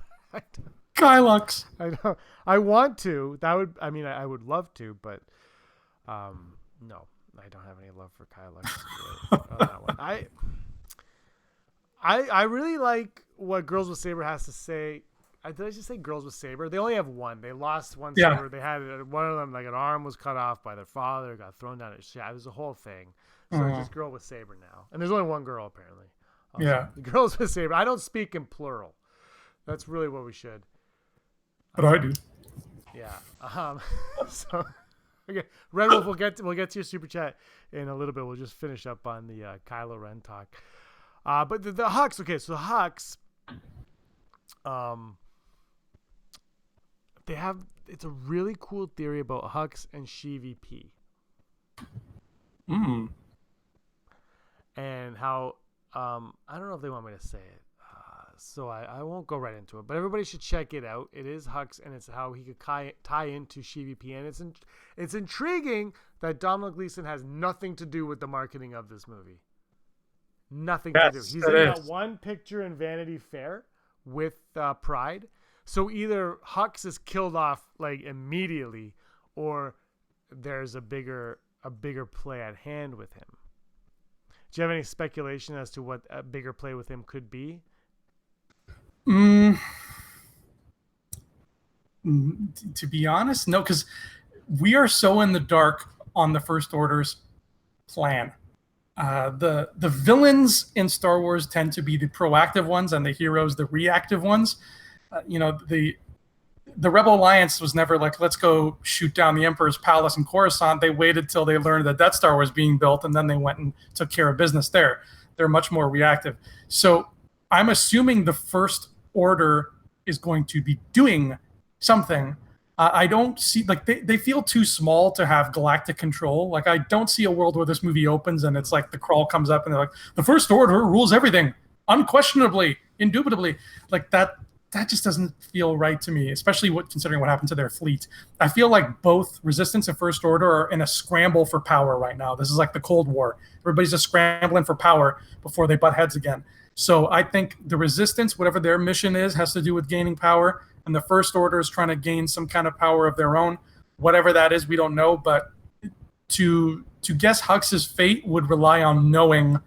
Kylux.
I know. I want to. I would love to, but no, I don't have any love for Kylux on that one. I really like what Girls with Saber has to say. Did I just say Girls with Saber? They only have one. They lost one saber. They had one of them, like an arm was cut off by their father, got thrown down a shaft. It was a whole thing. So it's just Girl with Saber now. And there's only one girl, apparently.
Yeah.
The Girls with Saber. I don't speak in plural. That's really what we should.
But I do.
Yeah. So, okay. Red Wolf, we'll get to your super chat in a little bit. We'll just finish up on the Kylo Ren talk. But the Hux, okay, so Hux, it's a really cool theory about Hux and Sheevy P. And how I don't know if they want me to say it, so I won't go right into it. But everybody should check it out. It is Hux, and it's how he could tie into Sheevy P. And it's intriguing that Domhnall Gleeson has nothing to do with the marketing of this movie. Nothing to do. He's in that one picture in Vanity Fair with Pride. So either Hux is killed off like immediately, or there's a bigger play at hand with him. Do you have any speculation as to what a bigger play with him could be?
To be honest, no, because we are so in the dark on the First Order's plan. The villains in Star Wars tend to be the proactive ones, and the heroes the reactive ones. The Rebel Alliance was never like, let's go shoot down the Emperor's palace in Coruscant. They waited till they learned that Death Star was being built, and then they went and took care of business there. They're much more reactive. So I'm assuming the First Order is going to be doing something. I don't see, like, they feel too small to have galactic control. Like, I don't see a world where this movie opens and it's like the crawl comes up and they're like, the First Order rules everything, unquestionably, indubitably. Like, that just doesn't feel right to me, especially considering what happened to their fleet. I feel like both Resistance and First Order are in a scramble for power right now. This is like the Cold War. Everybody's just scrambling for power before they butt heads again. So I think the Resistance, whatever their mission is, has to do with gaining power, and the First Order is trying to gain some kind of power of their own. Whatever that is, we don't know, but to guess Hux's fate would rely on knowing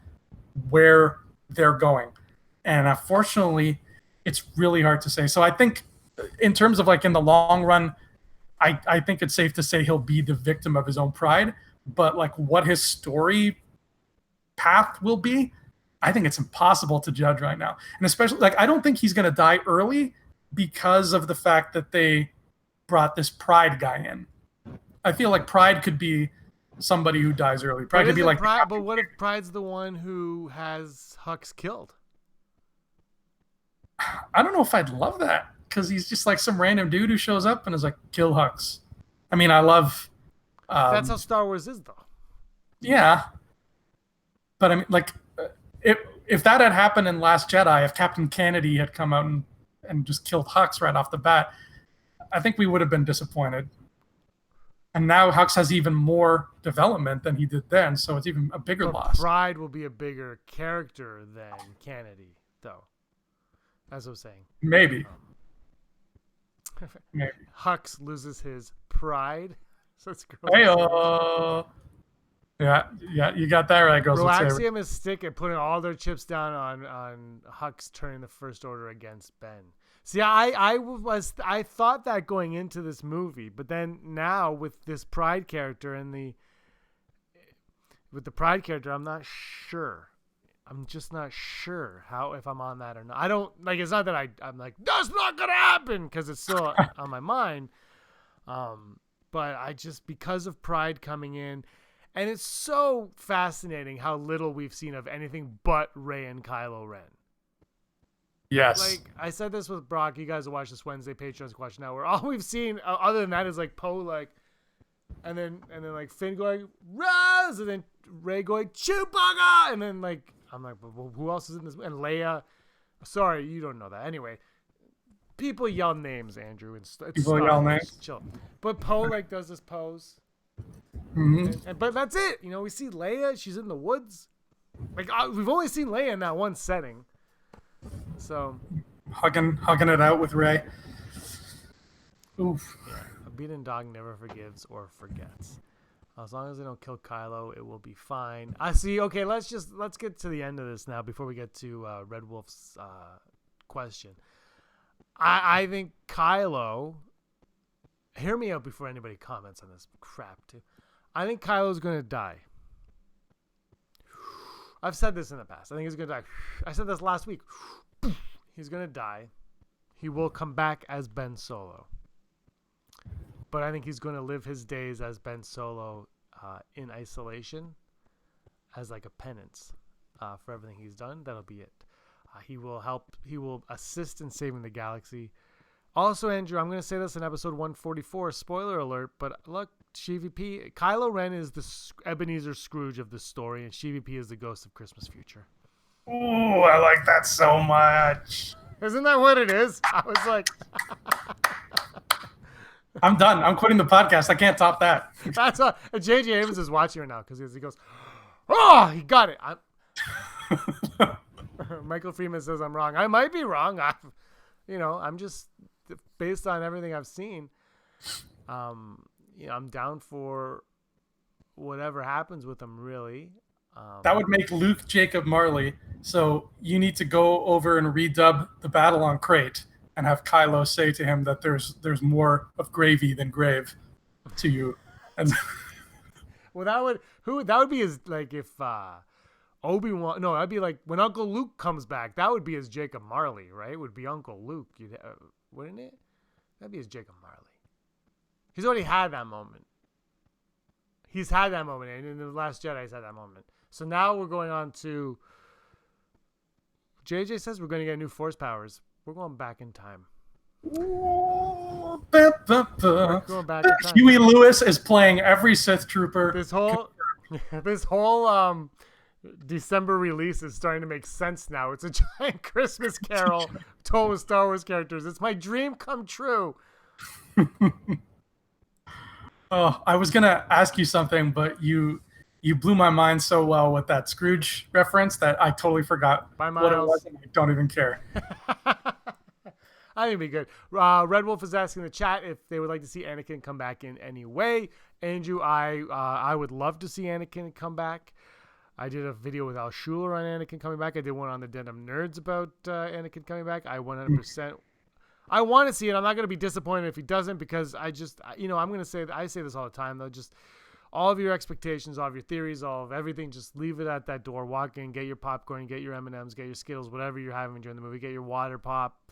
where they're going. And unfortunately, it's really hard to say. So I think in terms of like in the long run, I think it's safe to say he'll be the victim of his own pride. But like what his story path will be, I think it's impossible to judge right now. And especially like I don't think he's going to die early because of the fact that they brought this Pride guy in. I feel like Pride could be somebody who dies early. Pride could be like
Pride, but what if Pride's the one who has Hux killed?
I don't know if I'd love that because he's just like some random dude who shows up and is like, kill Hux. I mean, I love.
That's how Star Wars is, though.
Yeah, but I mean, like, if that had happened in Last Jedi, if Captain Kennedy had come out and just killed Hux right off the bat, I think we would have been disappointed. And now Hux has even more development than he did then, so it's even a bigger loss.
Pride will be a bigger character than Kennedy, though. As I was saying.
Maybe. Maybe.
Hux loses his pride. So it's
yeah, you got that right, girls.
Roaxium is stick at putting all their chips down on Hux turning the First Order against Ben. See, I thought that going into this movie, but then now with this Pride character with the Pride character, I'm not sure. I'm just not sure if I'm on that or not. I don't like. It's not that I'm like that's not gonna happen because it's still on my mind. But I just because of Pride coming in, and it's so fascinating how little we've seen of anything but Rey and Kylo Ren.
Yes.
Like I said this with Brock. You guys will watch this Wednesday Patreon's Question Now, where all we've seen other than that is like Poe like, and then like Finn going Raz, and then Rey going Chewbacca, and then like. I'm like, well, who else is in this? And Leia. Sorry, you don't know that. Anyway, people yell names, Andrew. It's
people yell names.
Chill. But Poe like does this pose.
Mm-hmm.
But that's it. You know, we see Leia. She's in the woods. Like we've only seen Leia in that one setting. So
hugging it out with Rey. Oof.
Yeah, a beaten dog never forgives or forgets. As long as they don't kill Kylo, it will be fine. I see. Okay, let's get to the end of this now before we get to Red Wolf's question. I think Kylo. Hear me out before anybody comments on this crap too. I think Kylo's gonna die. I've said this in the past. I think he's gonna die. I said this last week. He's gonna die. He will come back as Ben Solo. But I think he's going to live his days as Ben Solo in isolation as like a penance for everything he's done. That'll be it. He will help. He will assist in saving the galaxy. Also, Andrew, I'm going to say this in episode 144. Spoiler alert. But look, SheVP, Kylo Ren is the Ebenezer Scrooge of this story, and SheVP is the ghost of Christmas future.
Ooh, I like that so much.
Isn't that what it is? I was like...
I'm done. I'm quitting the podcast. I can't top that.
That's what J.J. Abrams is watching right now because he goes, "Oh, he got it." Michael Freeman says I'm wrong. I might be wrong. I'm just based on everything I've seen. I'm down for whatever happens with him. Really,
that would make Luke Jacob Marley. So you need to go over and redub the battle on Crate. And have Kylo say to him that there's more of gravy than grave to you. And
well, that would be his like if Obi-Wan. No, that'd be like when Uncle Luke comes back. That would be his Jacob Marley, right? Would be Uncle Luke. Wouldn't it? That'd be his Jacob Marley. He's already had that moment. He's had that moment, and in the Last Jedi, he's had that moment. So now we're going on to. JJ says we're going to get new Force powers. We're going back in time. We're going back in time.
Huey Lewis is playing every Sith Trooper.
This whole December release is starting to make sense now. It's a giant Christmas carol told with Star Wars characters. It's my dream come true.
Oh, I was gonna ask you something, but you blew my mind so well with that Scrooge reference that I totally forgot what it was, and I don't even care.
I think it'd be good. Red Wolf is asking in the chat if they would like to see Anakin come back in any way. Andrew, I would love to see Anakin come back. I did a video with Al Schuler on Anakin coming back. I did one on the Denim Nerds about Anakin coming back. I 100% I want to see it. I'm not going to be disappointed if he doesn't, because I just, I'm going to say, I say this all the time though, just all of your expectations, all of your theories, all of everything, just leave it at that door. Walk in, get your popcorn, get your M&Ms, get your Skittles, whatever you're having during the movie. Get your water, pop,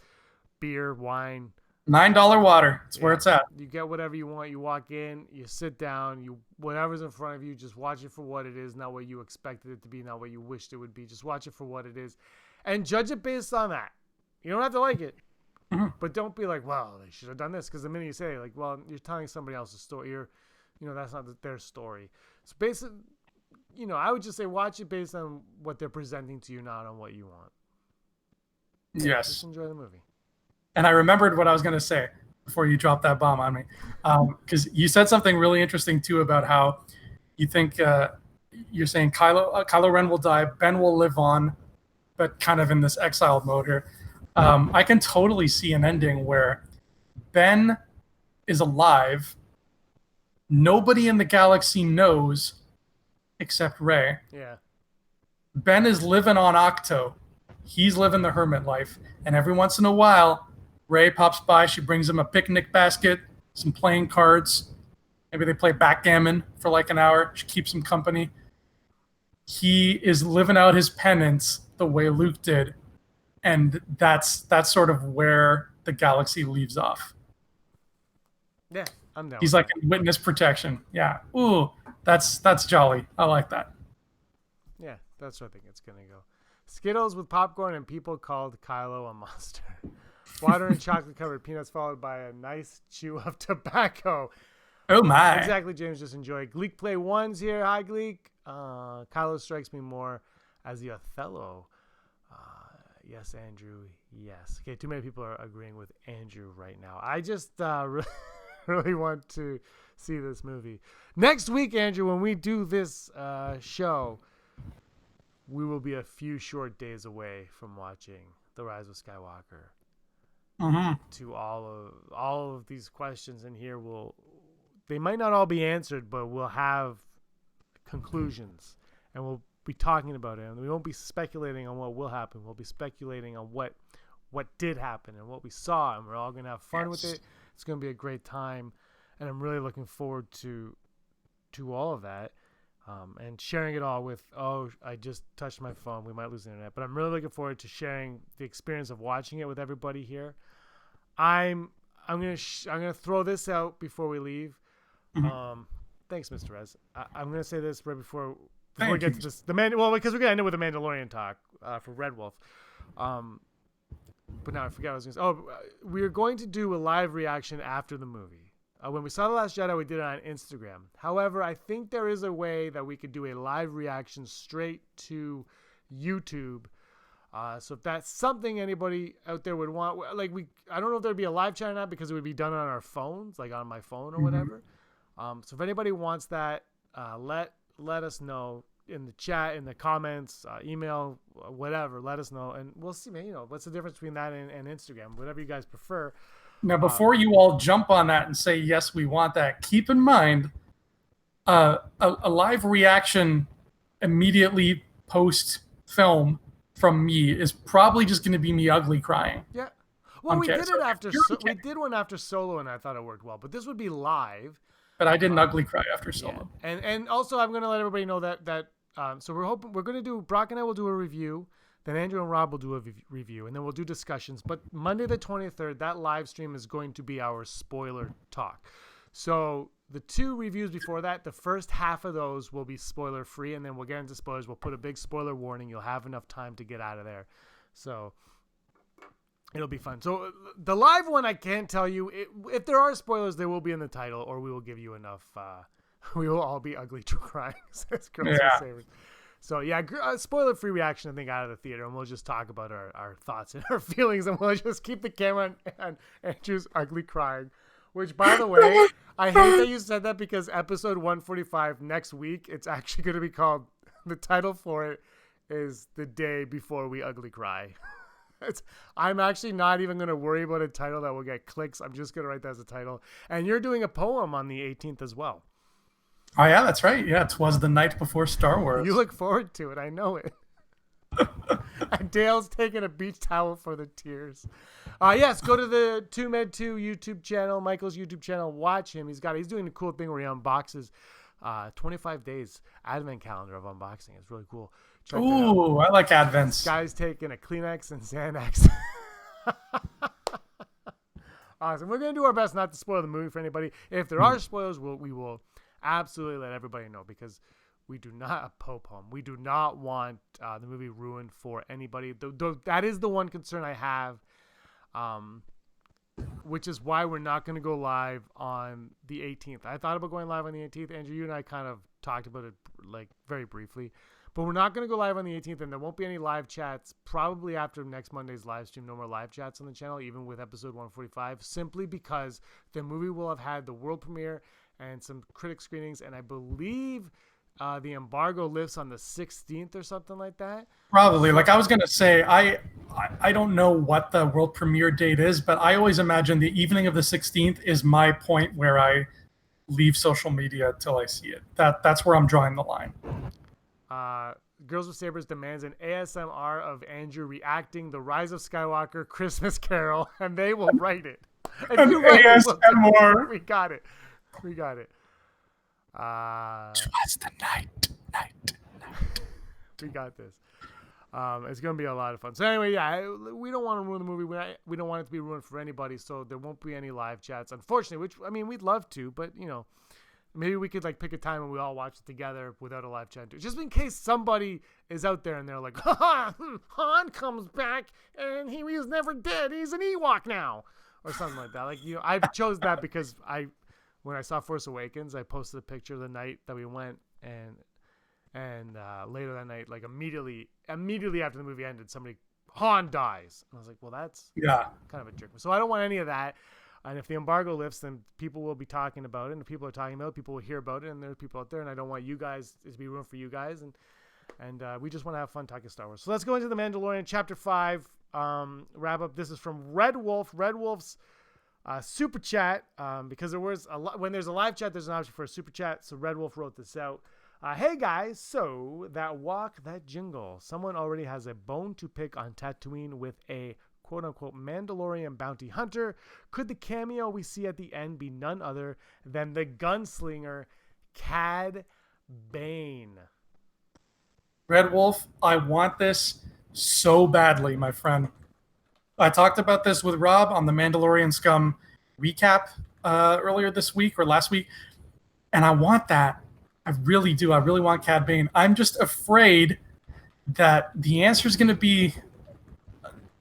beer, wine.
$9 water. That's where it's at.
You get whatever you want. You walk in, you sit down, whatever's in front of you, just watch it for what it is, not what you expected it to be, not what you wished it would be. Just watch it for what it is and judge it based on that. You don't have to like it. But don't be like, well, they should have done this. Because the minute you say, like, well, you're telling somebody else's story. That's not their story. So basically, I would just say watch it based on what they're presenting to you, not on what you want.
Yes.
Just enjoy the movie.
And I remembered what I was going to say before you dropped that bomb on me. Because you said something really interesting, too, about how you think you're saying Kylo Ren will die, Ben will live on, but kind of in this exiled mode here. I can totally see an ending where Ben is alive. Nobody in the galaxy knows except Rey.
Yeah.
Ben is living on Octo. He's living the hermit life. And every once in a while, Rey pops by. She brings him a picnic basket, some playing cards. Maybe they play backgammon for like an hour. She keeps him company. He is living out his penance the way Luke did. And that's sort of where the galaxy leaves off.
Yeah, I'm down.
He's like in witness protection. Yeah. Ooh, that's jolly. I like that.
Yeah, that's what I think it's going to go. Skittles with popcorn and people called Kylo a monster. Water and chocolate-covered peanuts followed by a nice chew of tobacco.
Oh, my.
Exactly, James just enjoyed. Gleek Play 1's here. Hi, Gleek. Kylo strikes me more as the Othello. Yes, Andrew. Yes. Okay, too many people are agreeing with Andrew right now. I just really want to see this movie. Next week, Andrew, when we do this show, we will be a few short days away from watching The Rise of Skywalker. To all of these questions in here, they might not all be answered, but we'll have conclusions, and we'll be talking about it, and we won't be speculating on what will happen. We'll be speculating on what did happen and what we saw, and we're all going to have fun with it. It's going to be a great time, and I'm really looking forward to all of that, and sharing it all with, I just touched my phone. We might lose the internet, but I'm really looking forward to sharing the experience of watching it with everybody here. I'm going to throw this out before we leave. Thanks, Mr. Rez. I'm going to say this right before we get to this, because we're gonna end it with the Mandalorian talk for Red Wolf. But now I forgot what I was gonna say. We're going to do a live reaction after the movie. When we saw The Last Jedi, we did it on Instagram. However, I think there is a way that we could do a live reaction straight to YouTube. So if that's something anybody out there would want, I don't know if there'd be a live chat or not, because it would be done on our phones, like on my phone or whatever. So if anybody wants that, let us know in the chat, in the comments, email, whatever. Let us know, and we'll see. Man, what's the difference between that and Instagram? Whatever you guys prefer.
Now, before you all jump on that and say yes, we want that, keep in mind a live reaction immediately post film from me is probably just going to be me ugly crying.
Yeah. Well, we did it after. We did one after Solo, and I thought it worked well. But this would be live.
But I didn't ugly cry after Solo.
Yeah. And also, I'm going to let everybody know that so we're going to do, Brock and I will do a review, then Andrew and Rob will do a review, and then we'll do discussions. But Monday the 23rd, that live stream is going to be our spoiler talk. So the 2 reviews before that, the first half of those will be spoiler free, and then we'll get into spoilers. We'll put a big spoiler warning. You'll have enough time to get out of there. So it'll be fun. So the live one, I can't tell you. If there are spoilers, they will be in the title, or we will give you enough. We will all be ugly crying. So yeah, spoiler-free reaction, I think, out of the theater, and we'll just talk about our thoughts and our feelings, and we'll just keep the camera on Andrew's ugly crying. Which, by the way, I hate that you said that, because episode 145 next week, it's actually going to be called, the title for it is The Day Before We Ugly Cry. I'm actually not even going to worry about a title that will get clicks. I'm just going to write that as a title. And you're doing a poem on the 18th as well.
Oh, yeah, that's right. Yeah, 'twas the night before Star Wars.
You look forward to it. I know it. And Dale's taking a beach towel for the tears. Yes, go to the 2Med2 YouTube channel, Michael's YouTube channel. Watch him. He's doing a cool thing where he unboxes 25 days Advent calendar of unboxing. It's really cool. Check it out.
Ooh, I like Advents.
This guy's taking a Kleenex and Xanax. Awesome. We're going to do our best not to spoil the movie for anybody. If there are spoilers, we will absolutely let everybody know, because we do not we do not want the movie ruined for anybody. That is the one concern I have, which is why we're not going to go live on the 18th. I thought about going live on the 18th. Andrew, you and I kind of talked about it like very briefly, but we're not going to go live on the 18th, and there won't be any live chats probably after next Monday's live stream. No more live chats on the channel, even with episode 145, simply because the movie will have had the world premiere and some critic screenings, and I believe the embargo lifts on the 16th or something like that.
Probably. Like I was going to say, I don't know what the world premiere date is, but I always imagine the evening of the 16th is my point where I leave social media till I see it. That's where I'm drawing the line.
Girls with Sabers demands an ASMR of Andrew reacting the Rise of Skywalker Christmas Carol, and they will write it.
An ASMR.
We got it.
Twas the night.
We got this. It's going to be a lot of fun. So anyway, yeah, we don't want to ruin the movie. We don't want it to be ruined for anybody, so there won't be any live chats, unfortunately, which, I mean, we'd love to, but, you know, maybe we could like pick a time and we all watch it together without a live chat, just in case somebody is out there and they're like, Han comes back and he was never dead. He's an Ewok now, or something like that. Like, you know, I've chose that because when I saw Force Awakens, I posted a picture the night that we went, and later that night, like immediately after the movie ended, Han dies, and I was like, well, that's kind of a jerk. So I don't want any of that. And if the embargo lifts, then people will be talking about it, and if people are talking about it, people will hear about it, and there's people out there, and I don't want you guys to be room for you guys, and we just want to have fun talking Star Wars. So let's go into The Mandalorian Chapter 5 wrap up. This is from Red Wolf. Red Wolf's super chat, because there was when there's a live chat, there's an option for a super chat, so Red Wolf wrote this out. Hey guys, so that walk, that jingle, someone already has a bone to pick on Tatooine with a quote-unquote Mandalorian bounty hunter. Could the cameo we see at the end be none other than the gunslinger Cad Bane?
Red Wolf, I want this so badly, my friend. I talked about this with Rob on the Mandalorian Scum recap earlier this week or last week, and I want that. I really do. I really want Cad Bane. I'm just afraid that the answer is going to be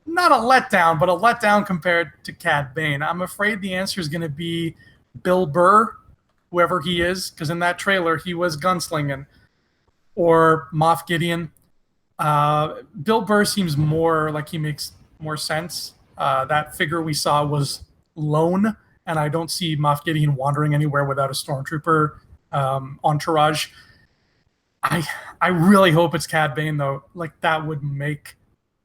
not a letdown, but a letdown compared to Cad Bane. I'm afraid the answer is going to be Bill Burr, whoever he is, because in that trailer he was gunslinging, or Moff Gideon. Bill Burr seems more like he makes more sense. That figure we saw was lone, and I don't see Moff Gideon wandering anywhere without a stormtrooper entourage. I really hope it's Cad Bane, though. Like, that would make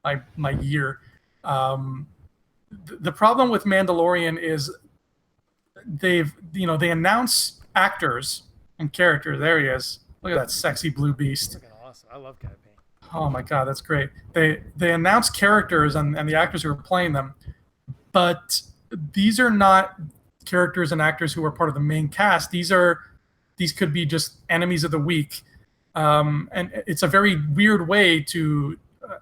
my year. The problem with Mandalorian is they announce actors and characters. There he is. Look at that sexy blue beast.
Freaking awesome. I love Cad Bane.
Oh my god, that's great. They announce characters and the actors who are playing them, but these are not characters and actors who are part of the main cast. These could be just enemies of the week, and it's a very weird way to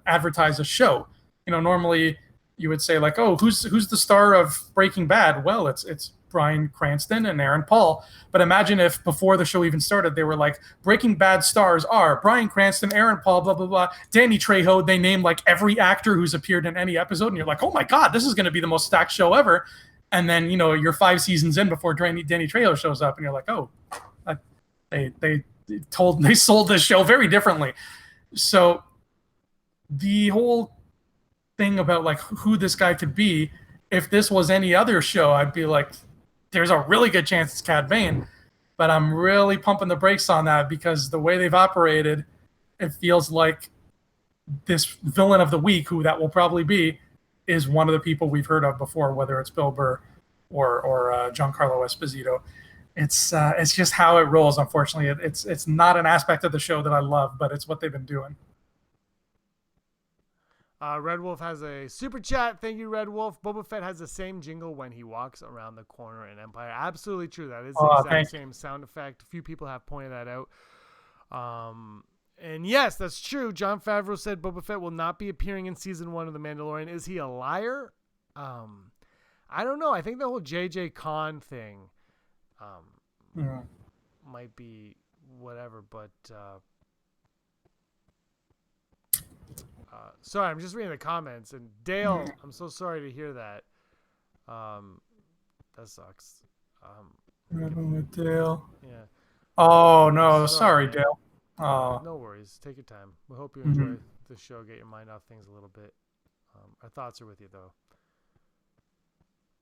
advertise a show. You know, normally you would say like, oh, who's the star of Breaking Bad? Well, it's Bryan Cranston and Aaron Paul. But imagine if before the show even started, they were like, Breaking Bad stars are Bryan Cranston, Aaron Paul, blah, blah, blah, Danny Trejo. They name like every actor who's appeared in any episode. And you're like, oh my God, this is going to be the most stacked show ever. And then, you know, you're 5 seasons in before Danny Trejo shows up. And you're like, oh, they sold this show very differently. So the whole thing about like who this guy could be, if this was any other show, I'd be like, there's a really good chance it's Cad Bane. But I'm really pumping the brakes on that because the way they've operated, it feels like this villain of the week, who that will probably be, is one of the people we've heard of before, whether it's Bill Burr or Giancarlo Esposito. It's just how it rolls. Unfortunately, it's not an aspect of the show that I love, but it's what they've been doing.
Red Wolf has a super chat. Thank you, Red Wolf. Boba Fett has the same jingle when he walks around the corner in Empire. Absolutely true. That is the exact same sound effect. A few people have pointed that out. And yes, that's true. Jon Favreau said Boba Fett will not be appearing in season 1 of The Mandalorian. Is he a liar? I don't know. I think the whole JJ Khan thing might be whatever, but sorry, I'm just reading the comments. And Dale, I'm so sorry to hear that. That sucks.
Dale.
Yeah.
Oh no, sorry Dale.
No worries. Take your time. We hope you enjoy the show. Get your mind off things a little bit. Our thoughts are with you, though.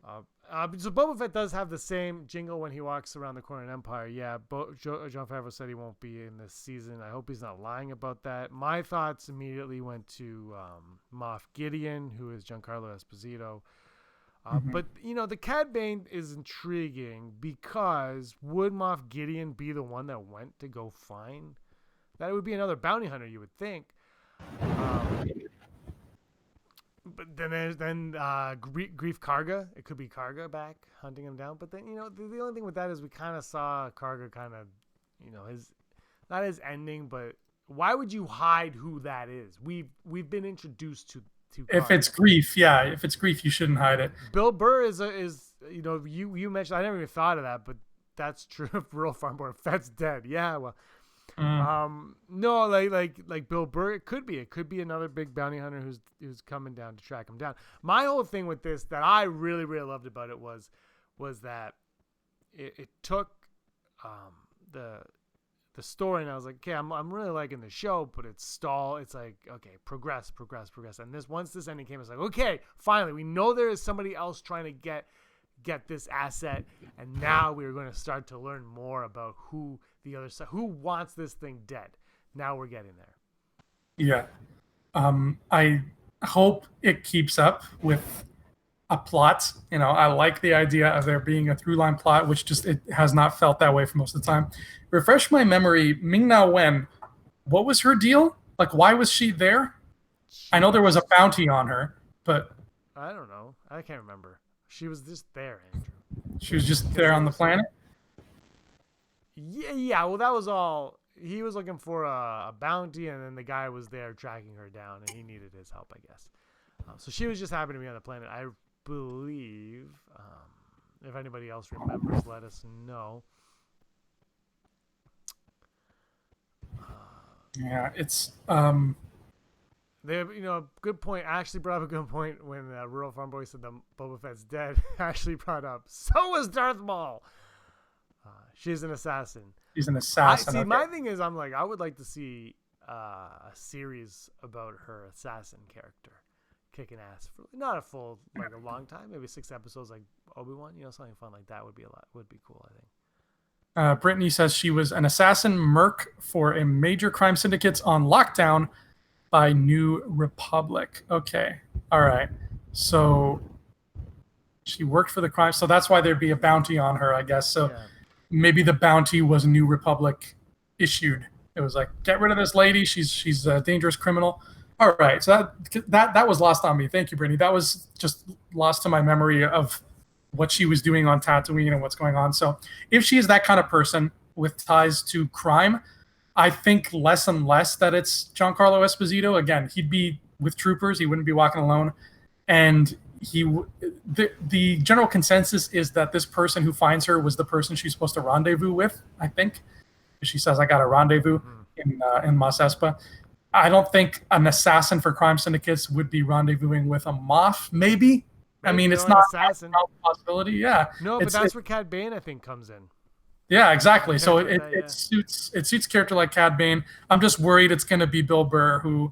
So Boba Fett does have the same jingle when he walks around the corner in Empire. Yeah, Jon Favreau said he won't be in this season. I hope he's not lying about that. My thoughts immediately went to Moff Gideon, who is Giancarlo Esposito. But, the Cad Bane is intriguing because would Moff Gideon be the one that went to go find? That would be another bounty hunter, you would think. But then there's Grief Karga. It could be Karga back hunting him down. But then, the only thing with that is we kind of saw Karga kind of, not his ending, but why would you hide who that is? We've been introduced to Karga.
If it's Grief, if it's Grief, you shouldn't hide it.
Bill Burr is you mentioned, I never even thought of that, but that's true. Rural Farm Boy, Fett's dead. Yeah, well. No, like Bill Burr, it could be another big bounty hunter who's coming down to track him down. My whole thing with this that I really, really loved about it was that it took the story, and I was like, okay, I'm really liking the show, but it's stall. It's like, okay, progress. And once this ending came, it's like, okay, finally, we know there is somebody else trying to get this asset, and now we're going to start to learn more about who the other side, who wants this thing dead. Now we're getting there.
Yeah. I hope it keeps up with a plot. I like the idea of there being a through line plot, which just it has not felt that way for most of the time. Refresh my memory. Ming-Na Wen, what was her deal? Like, why was she there? I know there was a bounty on her, but
I don't know. I can't remember. She was just there, Andrew.
She was just there on the planet?
Yeah. Well, that was all. He was looking for a bounty, and then the guy was there tracking her down, and he needed his help, I guess. So she was just happy to be on the planet. I believe. If anybody else remembers, let us know.
Yeah, it's
They have, good point. Ashley brought up a good point when Rural Farm Boy said that Boba Fett's dead. Ashley brought up, so was Darth Maul. She's an assassin.
She's an assassin.
See, my thing is, I'm like, I would like to see a series about her assassin character kicking ass for not a long time, maybe 6 episodes like Obi-Wan. Something fun like that would be cool, I think.
Brittany says she was an assassin merc for a major crime syndicates on lockdown by New Republic. Okay. All right. So she worked for the crime. So that's why there'd be a bounty on her, I guess. So maybe the bounty was New Republic issued. It was like, get rid of this lady. She's a dangerous criminal. All right. So that was lost on me. Thank you, Brittany. That was just lost to my memory of what she was doing on Tatooine and what's going on. So if she is that kind of person with ties to crime, I think less and less that it's Giancarlo Esposito. Again, he'd be with troopers. He wouldn't be walking alone. And the general consensus is that this person who finds her was the person she's supposed to rendezvous with, I think. She says, I got a rendezvous in Mos Espa. I don't think an assassin for crime syndicates would be rendezvousing with a Moff, maybe. I mean, it's not a possibility. Yeah.
No, but that's where Cad Bane, I think, comes in.
Yeah, exactly. So it suits a character like Cad Bane. I'm just worried it's going to be Bill Burr, who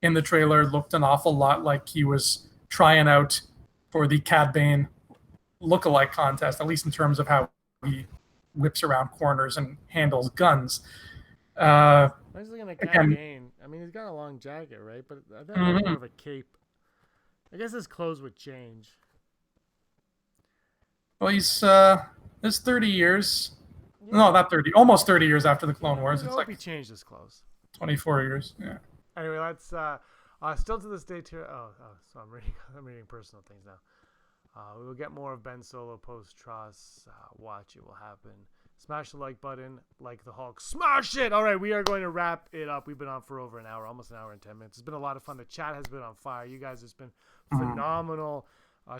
in the trailer looked an awful lot like he was trying out for the Cad Bane lookalike contest, at least in terms of how he whips around corners and handles guns.
I was looking at Cad Bane. I mean, he's got a long jacket, right? But I think it's more of a cape. I guess his clothes would change.
Well, he's 30 years. Yeah. No, not 30. Almost 30 years after the Clone Wars.
It's like he changed his clothes.
24 years. Yeah.
Anyway, let's. Still to this day, too. So I'm reading personal things now. We will get more of Ben Solo post Tross. Watch, it will happen. Smash the like button, like the Hulk. Smash it! All right, we are going to wrap it up. We've been on for over an hour, almost an hour and 10 minutes. It's been a lot of fun. The chat has been on fire. You guys have been phenomenal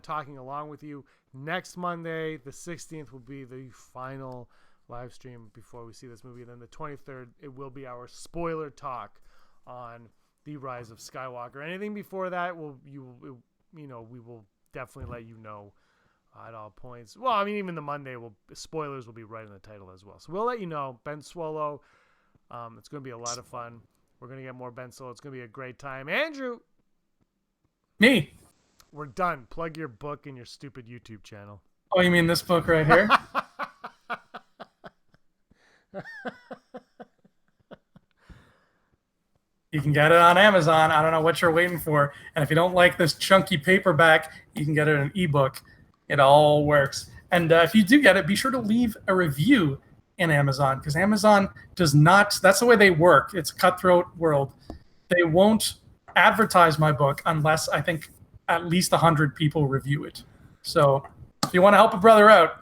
talking along with you. Next Monday, the 16th, will be the final live stream before we see this movie. Then the 23rd, it will be our spoiler talk on the Rise of Skywalker. Anything before that, we will definitely let you know at all points. Well, I mean, even the Monday, spoilers will be right in the title as well. So we'll let you know. Ben Swallow, it's going to be a lot of fun. We're going to get more Ben Solo. It's going to be a great time. Andrew.
Me.
We're done. Plug your book and your stupid YouTube channel.
Oh, you mean this book right here? You can get it on Amazon. I don't know what you're waiting for. And if you don't like this chunky paperback, you can get it in an ebook. It all works. And if you do get it, be sure to leave a review in Amazon, because Amazon does not, that's the way they work. It's a cutthroat world. They won't advertise my book unless I think at least 100 people review it. So if you want to help a brother out,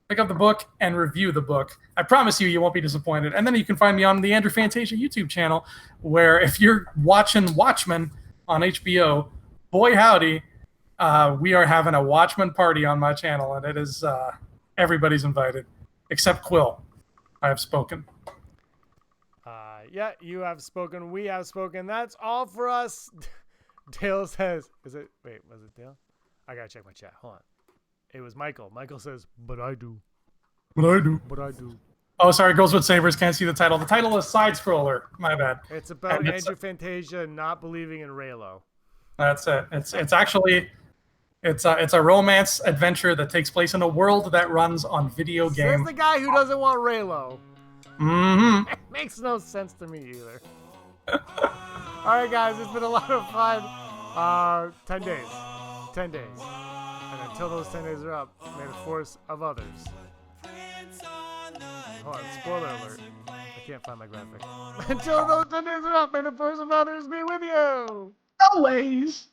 pick up the book and review the book. I promise you won't be disappointed. And then you can find me on the Andrew Fantasia YouTube channel, where if you're watching Watchmen on HBO, boy howdy, we are having a Watchmen party on my channel, and it is everybody's invited, except Quill. I have spoken.
Yeah, you have spoken. We have spoken. That's all for us. Dale says, was it Dale? I gotta check my chat. Hold on. It was Michael. Michael says, but I do.
But I do.
But I do.
Oh, sorry, Girls with Sabers can't see the title. The title is Side Scroller. My bad.
It's about Andrew Fantasia not believing in Raylo.
That's it. It's actually it's a romance adventure that takes place in a world that runs on video games.
Says the guy who doesn't want Raylo.
Mm-hmm.
It makes no sense to me either. All right, guys, it's been a lot of fun. 10 days. 10 days. And until those 10 days are up, may the force of others. Hold on, spoiler alert. I can't find my graphic. Until those 10 days are up, may the force of others be with you.
Always.